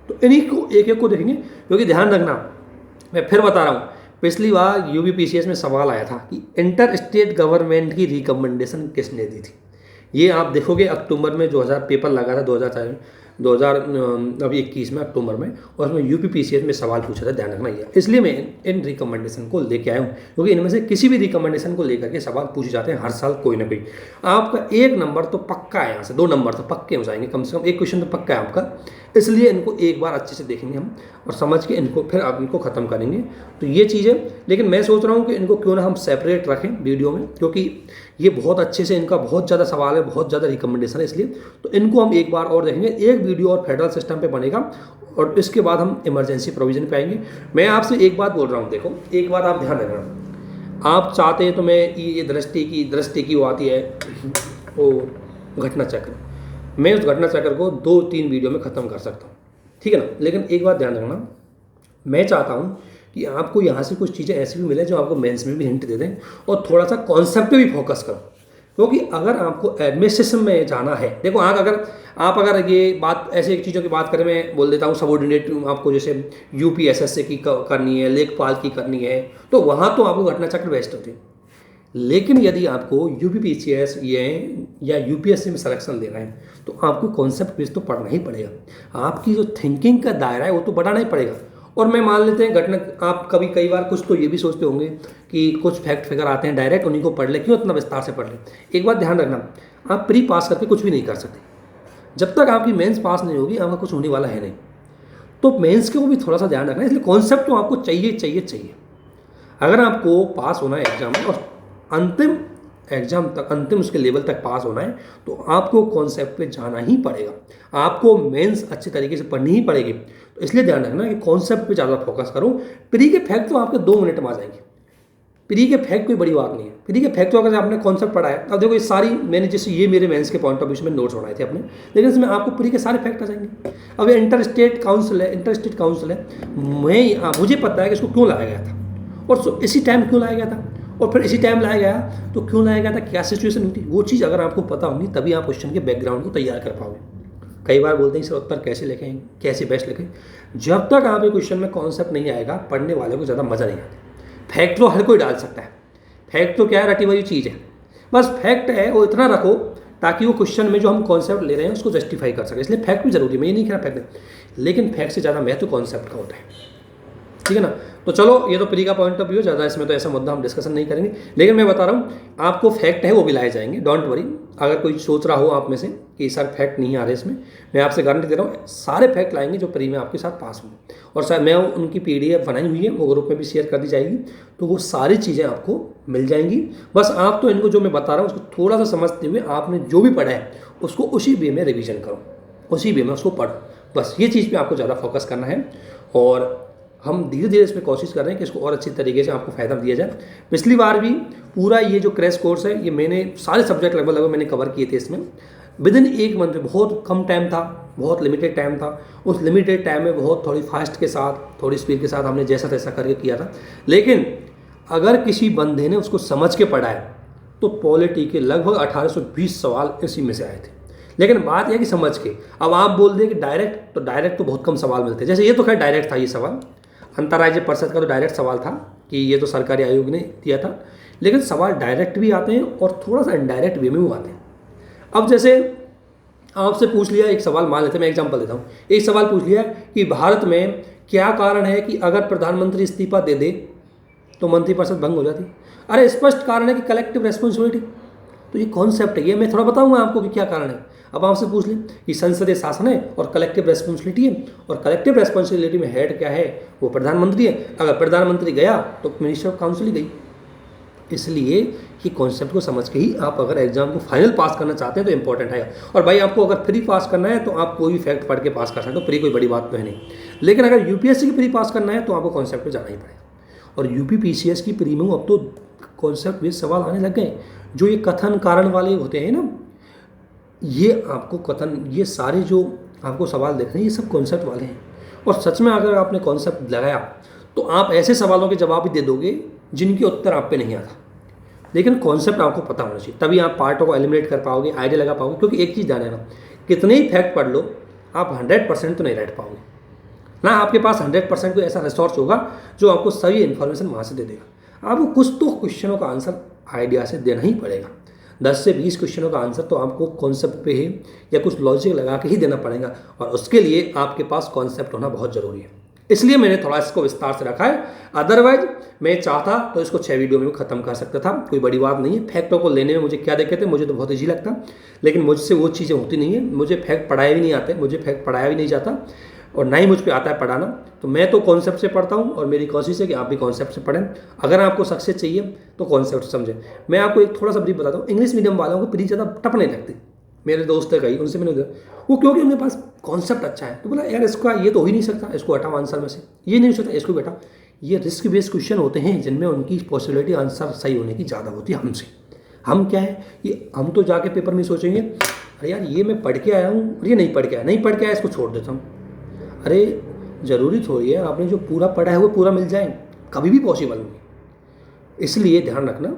तो इन्हीं को एक एक को देखेंगे, क्योंकि ध्यान रखना, मैं फिर बता रहा हूँ, पिछली बार यूपीपीसीएस में सवाल आया था कि इंटर स्टेट गवर्नमेंट की रिकमेंडेशन किसने दी थी। ये आप देखोगे अक्टूबर में 2000 पेपर लगा था 2004 में, अभी 21 में अक्टूबर में, और उसमें यूपीपीसीएस में सवाल पूछा था, ध्यान रखना ये। इसलिए मैं इन रिकमेंडेशन को लेके आया हूँ, क्योंकि इनमें से किसी भी रिकमेंडेशन को लेकर के सवाल पूछे जाते हैं हर साल कोई ना कोई। आपका 1 नंबर तो पक्का है, यहाँ से 2 नंबर तो पक्के हो जाएंगे, कम से कम 1 क्वेश्चन तो पक्का है आपका। इसलिए इनको एक बार अच्छे से देखेंगे हम और समझ के इनको फिर आप इनको ख़त्म करेंगे। तो ये चीज़ है, लेकिन मैं सोच रहा हूँ कि इनको क्यों ना हम सेपरेट रखें वीडियो में, क्योंकि ये बहुत अच्छे से, इनका बहुत ज़्यादा सवाल है, बहुत ज़्यादा रिकमेंडेशन है, इसलिए तो इनको हम एक बार और देखेंगे। एक वीडियो और फेडरल सिस्टम पे बनेगा और इसके बाद हम इमरजेंसी प्रोविजन पे आएंगे। मैं आपसे एक बात बोल रहा हूँ, देखो एक बात आप ध्यान रखना, आप चाहते हैं तो मैं ये दृष्टि की वो आती है वो घटना चक्र, मैं उस घटना चक्र को 2-3 वीडियो में ख़त्म कर सकता हूँ, ठीक है ना। लेकिन एक बात ध्यान रखना, मैं चाहता हूँ कि आपको यहाँ से कुछ चीज़ें ऐसी भी मिले जो आपको मेंस में भी हिंट दे दें और थोड़ा सा कॉन्सेप्ट पे भी फोकस करो। क्योंकि अगर आपको एडमिनिस्ट्रेशन में जाना है, देखो आप अगर ये बात ऐसे एक चीज़ों की बात करें, मैं बोल देता हूँ सबऑर्डिनेट आपको जैसे यूपीएसएससी की करनी है, लेखपाल की करनी है, तो वहाँ तो आपको घटना चक्र बेस्ट होती है। लेकिन यदि आपको यूपीपीसीएस या यूपीएससी में सिलेक्शन लेना है तो आपको कॉन्सेप्ट बेस तो पढ़ना ही पड़ेगा। आपकी जो थिंकिंग का दायरा है वो तो बढ़ाना ही पड़ेगा। और मैं मान लेते हैं घटना, आप कई बार कुछ तो ये भी सोचते होंगे कि कुछ फैक्ट फिगर आते हैं डायरेक्ट उन्हीं को पढ़ ले, क्यों इतना विस्तार से पढ़ ले। एक बात ध्यान रखना, आप प्री पास करके कुछ भी नहीं कर सकते। जब तक आपकी मेंस पास नहीं होगी आपका कुछ होने वाला है नहीं। तो मेंस के को भी थोड़ा सा ध्यान रखना, इसलिए कॉन्सेप्ट तो आपको चाहिए। अगर आपको पास होना है एग्जाम में और अंतिम एग्जाम तक, अंतिम उसके लेवल तक पास होना है, तो आपको कॉन्सेप्ट पे जाना ही पड़ेगा। आपको मेंस अच्छे तरीके से पढ़नी ही पड़ेगी। तो इसलिए ध्यान रखना कि कॉन्सेप्ट पे ज़्यादा फोकस करो। प्री के फैक्ट तो आपके 2 मिनट में आ जाएंगे। प्री के फैक्ट कोई बड़ी बात नहीं है। प्री के फैक्ट तो अगर आपने कॉन्सेप्ट पढ़ा है, अब देखो ये सारी मैंने जैसे ये मेरे मेंस के पॉइंट ऑफ व्यू से नोट्स बनाए थे अपने, लेकिन इसमें आपको प्री के सारे फैक्ट आ जाएंगे। अब ये इंटर स्टेट काउंसिल है, मुझे पता है कि इसको क्यों लाया गया था और इसी टाइम क्यों लाया गया था, और फिर इसी टाइम लाया गया तो क्यों लाया गया था, क्या सिचुएशन हुई थी, वो चीज़ अगर आपको पता होगी तभी आप क्वेश्चन के बैकग्राउंड को तैयार कर पाओगे। कई बार बोलते हैं सर उत्तर कैसे लिखें, कैसे बेस्ट लिखें। जब तक आप ये क्वेश्चन में कॉन्सेप्ट नहीं आएगा, पढ़ने वाले को ज़्यादा मज़ा नहीं आता। फैक्ट तो हर कोई डाल सकता है, फैक्ट तो क्या है, रटी हुई चीज़ है, बस फैक्ट है वो इतना रखो ताकि वो क्वेश्चन में जो हम कॉन्सेप्ट ले रहे हैं उसको जस्टिफाई कर सके। इसलिए फैक्ट भी जरूरी है, मैं ये नहीं कह रहा फैक्ट, लेकिन फैक्ट से ज़्यादा महत्व कॉन्सेप्ट का होता है, ठीक है ना। तो चलो ये तो प्री का पॉइंट ऑफ व्यू, ज़्यादा इसमें तो ऐसा मुद्दा हम डिस्कशन नहीं करेंगे। लेकिन मैं बता रहा हूँ आपको फैक्ट है वो भी लाए जाएंगे, डोंट वरी। अगर कोई सोच रहा हो आप में से कि सर फैक्ट नहीं आ रहे इसमें, मैं आपसे गारंटी दे रहा हूँ सारे फैक्ट लाएंगे जो प्री में आपके साथ पास होंगे। और सर मैं उनकी PDF बनाई हुई है, वो ग्रुप में भी शेयर कर दी जाएगी, तो वो सारी चीज़ें आपको मिल जाएंगी। बस आप तो इनको जो मैं बता रहा हूँ उसको थोड़ा सा समझते हुए आपने जो भी पढ़ा है उसको उसी वे में रिविजन करो, उसी वे में उसको पढ़ो। बस ये चीज़ पे आपको ज़्यादा फोकस करना है। और हम धीरे धीरे इसमें कोशिश कर रहे हैं कि इसको और अच्छी तरीके से आपको फ़ायदा दिया जाए। पिछली बार भी पूरा ये जो क्रैश कोर्स है, ये मैंने सारे सब्जेक्ट लगभग मैंने कवर किए थे इसमें विदिन 1 मंथ में। बहुत कम टाइम था, बहुत लिमिटेड टाइम था। उस लिमिटेड टाइम में बहुत थोड़ी फास्ट के साथ, थोड़ी स्पीड के साथ हमने जैसा तैसा करके किया था। लेकिन अगर किसी बंदे ने उसको समझ के पढ़ा है तो पॉलिटी के लगभग 1820 सवाल इसी में से आए थे। लेकिन बात यह कि समझ के, अब आप बोल दें कि डायरेक्ट तो बहुत कम सवाल मिलते हैं। जैसे ये तो खैर डायरेक्ट था, ये सवाल अंतर्राज्यीय परिषद का तो डायरेक्ट सवाल था कि ये तो सरकारी आयोग ने दिया था। लेकिन सवाल डायरेक्ट भी आते हैं और थोड़ा सा इनडायरेक्ट वे में भी आते हैं। अब जैसे आपसे पूछ लिया एक सवाल, मान लेते हैं, मैं एग्जांपल देता हूँ, एक सवाल पूछ लिया कि भारत में क्या कारण है कि अगर प्रधानमंत्री इस्तीफा दे दे तो मंत्रिपरिषद भंग हो जाती। अरे स्पष्ट कारण है कि कलेक्टिव रेस्पॉन्सिबिलिटी। तो ये कॉन्सेप्ट है, ये मैं थोड़ा बताऊंगा आपको कि क्या कारण है। अब आपसे पूछ लें कि संसदीय शासन है और कलेक्टिव रेस्पॉन्सिबिलिटी है, और कलेक्टिव रेस्पॉन्सिबिलिटी में हेड क्या है, वो प्रधानमंत्री है। अगर प्रधानमंत्री गया तो मिनिस्टर ऑफ काउंसिल ही गई। इसलिए कि कॉन्सेप्ट को समझ के ही आप अगर एग्जाम को फाइनल पास करना चाहते हैं तो इंपॉर्टेंट है। और भाई आपको अगर प्री पास करना है तो आप कोई भी फैक्ट पढ़ के पास कर सकते हो, प्री कोई बड़ी बात तो है नहीं। लेकिन अगर यूपीएससी की प्री पास करना है तो आपको कॉन्सेप्ट पे जाना ही पड़ेगा। और यूपीपीसीएस की प्री में अब तो कॉन्सेप्ट बेस्ड सवाल आने लग गए। जो ये कथन कारण वाले होते हैं ना, ये आपको कथन, ये सारे जो आपको सवाल देख रहे हैं ये सब कॉन्सेप्ट वाले हैं। और सच में अगर आपने कॉन्सेप्ट लगाया तो आप ऐसे सवालों के जवाब भी दे दोगे जिनके उत्तर आप पे नहीं आता। लेकिन कॉन्सेप्ट आपको पता होना चाहिए, तभी आप पार्टों को एलिमिनेट कर पाओगे, आइडिया लगा पाओगे। क्योंकि एक चीज़ जाने ना, कितने ही फैक्ट पढ़ लो आप 100% तो नहीं रट पाओगे ना। आपके पास 100% कोई ऐसा रिसोर्स होगा जो आपको सही इन्फॉर्मेशन वहाँ से दे देगा। आपको कुछ तो क्वेश्चनों का आंसर आइडिया से देना ही पड़ेगा। 10 से 20 क्वेश्चनों का आंसर तो आपको कॉन्सेप्ट पे ही या कुछ लॉजिक लगा के ही देना पड़ेगा, और उसके लिए आपके पास कॉन्सेप्ट होना बहुत ज़रूरी है। इसलिए मैंने थोड़ा इसको विस्तार से रखा है। अदरवाइज मैं चाहता तो इसको 6 वीडियो में ख़त्म कर सकता था, कोई बड़ी बात नहीं है। फैक्टों को लेने में मुझे क्या दिक्कत है, मुझे तो बहुत ईजी लगता, लेकिन मुझसे वो चीज़ें होती नहीं है। मुझे फैक्ट पढ़ाए भी नहीं आते, मुझे फैक्ट पढ़ाया भी नहीं जाता, और ना ही मुझ पर आता है पढ़ाना। तो मैं तो कॉन्सेप्ट से पढ़ता हूँ, और मेरी कोशिश है कि आप भी कॉन्सेप्ट से पढ़ें। अगर आपको सक्सेस चाहिए तो कॉन्सेप्ट समझें। मैं आपको एक थोड़ा सा ब्रीफ बताता हूँ। इंग्लिश मीडियम वालों को प्री ज़्यादा टफ नहीं लगती। मेरे दोस्त है कई, उनसे मैंने वो क्योंकि उनके पास कॉन्सेप्ट अच्छा है, तो बोला यार इसका ये तो हो ही नहीं सकता, इसको हटाओ आंसर में से, ये नहीं हो सकता, इसको भी हटाओ। ये रिस्क बेस्ड क्वेश्चन होते हैं जिनमें उनकी पॉसिबिलिटी आंसर सही होने की ज़्यादा होती है हमसे। हम क्या है, ये हम तो जाके पेपर में सोचेंगे अरे यार ये मैं पढ़ के आया हूँ, ये नहीं पढ़ के आया, नहीं पढ़ के आया, इसको छोड़ देता हूँ। अरे ज़रूरी थोड़ी है आपने जो पूरा पढ़ा है वो पूरा मिल जाए, कभी भी पॉसिबल नहीं। इसलिए ध्यान रखना,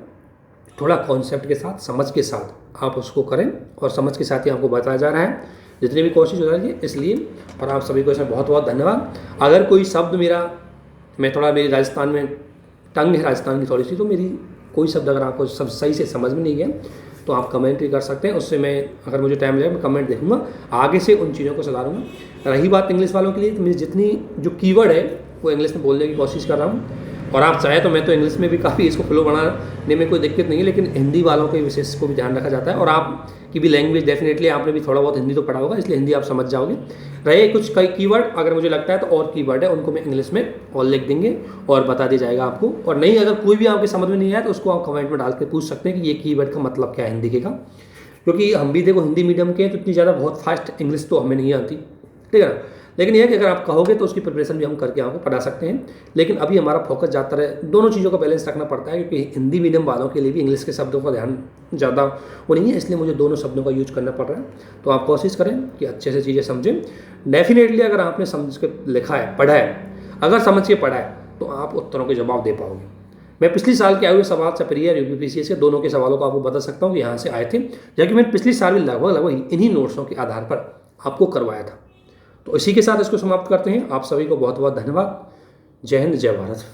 थोड़ा कॉन्सेप्ट के साथ, समझ के साथ आप उसको करें, और समझ के साथ ही आपको बताया जा रहा है जितनी भी कोशिश हो रही है। इसलिए और आप सभी को इसमें बहुत बहुत धन्यवाद। अगर कोई शब्द मेरी राजस्थान में टंग है, राजस्थान की थोड़ी सी, तो मेरी कोई शब्द अगर आपको सब सही से समझ में नहीं गया तो आप कमेंट भी कर सकते हैं। उससे मैं, अगर मुझे टाइम लगेगा, मैं कमेंट देखूंगा, आगे से उन चीज़ों को सुधारूंगा। रही बात इंग्लिश वालों के लिए, तो मेरी जितनी जो कीवर्ड है वो इंग्लिश में बोलने की कोशिश कर रहा हूँ, और आप चाहे तो मैं तो इंग्लिश में भी काफ़ी इसको फ्लो बनाने में कोई दिक्कत नहीं है, लेकिन हिंदी वालों के विशेष को भी ध्यान रखा जाता है। और आपकी भी लैंग्वेज डेफिनेटली, आपने भी थोड़ा बहुत हिंदी तो पढ़ा होगा, इसलिए हिंदी आप समझ जाओगे। रहे कुछ कई कीवर्ड, अगर मुझे लगता है तो और कीवर्ड है, उनको मैं इंग्लिश में और लिख देंगे और बता दिया जाएगा आपको। और नहीं, अगर कोई भी आपके समझ में नहीं आया तो उसको आप कमेंट में डाल के पूछ सकते हैं कि ये कीवर्ड का मतलब क्या है हिंदी के का, क्योंकि हम भी देखो हिंदी मीडियम के हैं, तो इतनी ज़्यादा बहुत फास्ट इंग्लिश तो हमें नहीं आती, ठीक है ना। लेकिन यह कि अगर आप कहोगे तो उसकी प्रिपरेशन भी हम करके आपको पढ़ा सकते हैं। लेकिन अभी हमारा फोकस ज़्यादा है, दोनों चीज़ों का बैलेंस रखना पड़ता है, क्योंकि हिंदी मीडियम वालों के लिए भी इंग्लिश के शब्दों का ध्यान ज़्यादा वो नहीं है, इसलिए मुझे दोनों शब्दों का यूज करना पड़ रहा है। तो आप कोशिश करें कि अच्छे से चीज़ें समझें। डेफिनेटली अगर आपने समझ के लिखा है, पढ़ा है, अगर समझ के पढ़ा है, तो आप उत्तरों के जवाब दे पाओगे। मैं पिछली साल के आए हुए सवाल सप्रियर यूपीपीसीएस के दोनों के सवालों को आपको बता सकता हूँ कि यहाँ से आए थे, जबकि मैंने पिछली साल भी लगभग इन्हीं नोट्सों के आधार पर आपको करवाया था। तो इसी के साथ इसको समाप्त करते हैं। आप सभी को बहुत बहुत धन्यवाद। जय हिंद, जय भारत।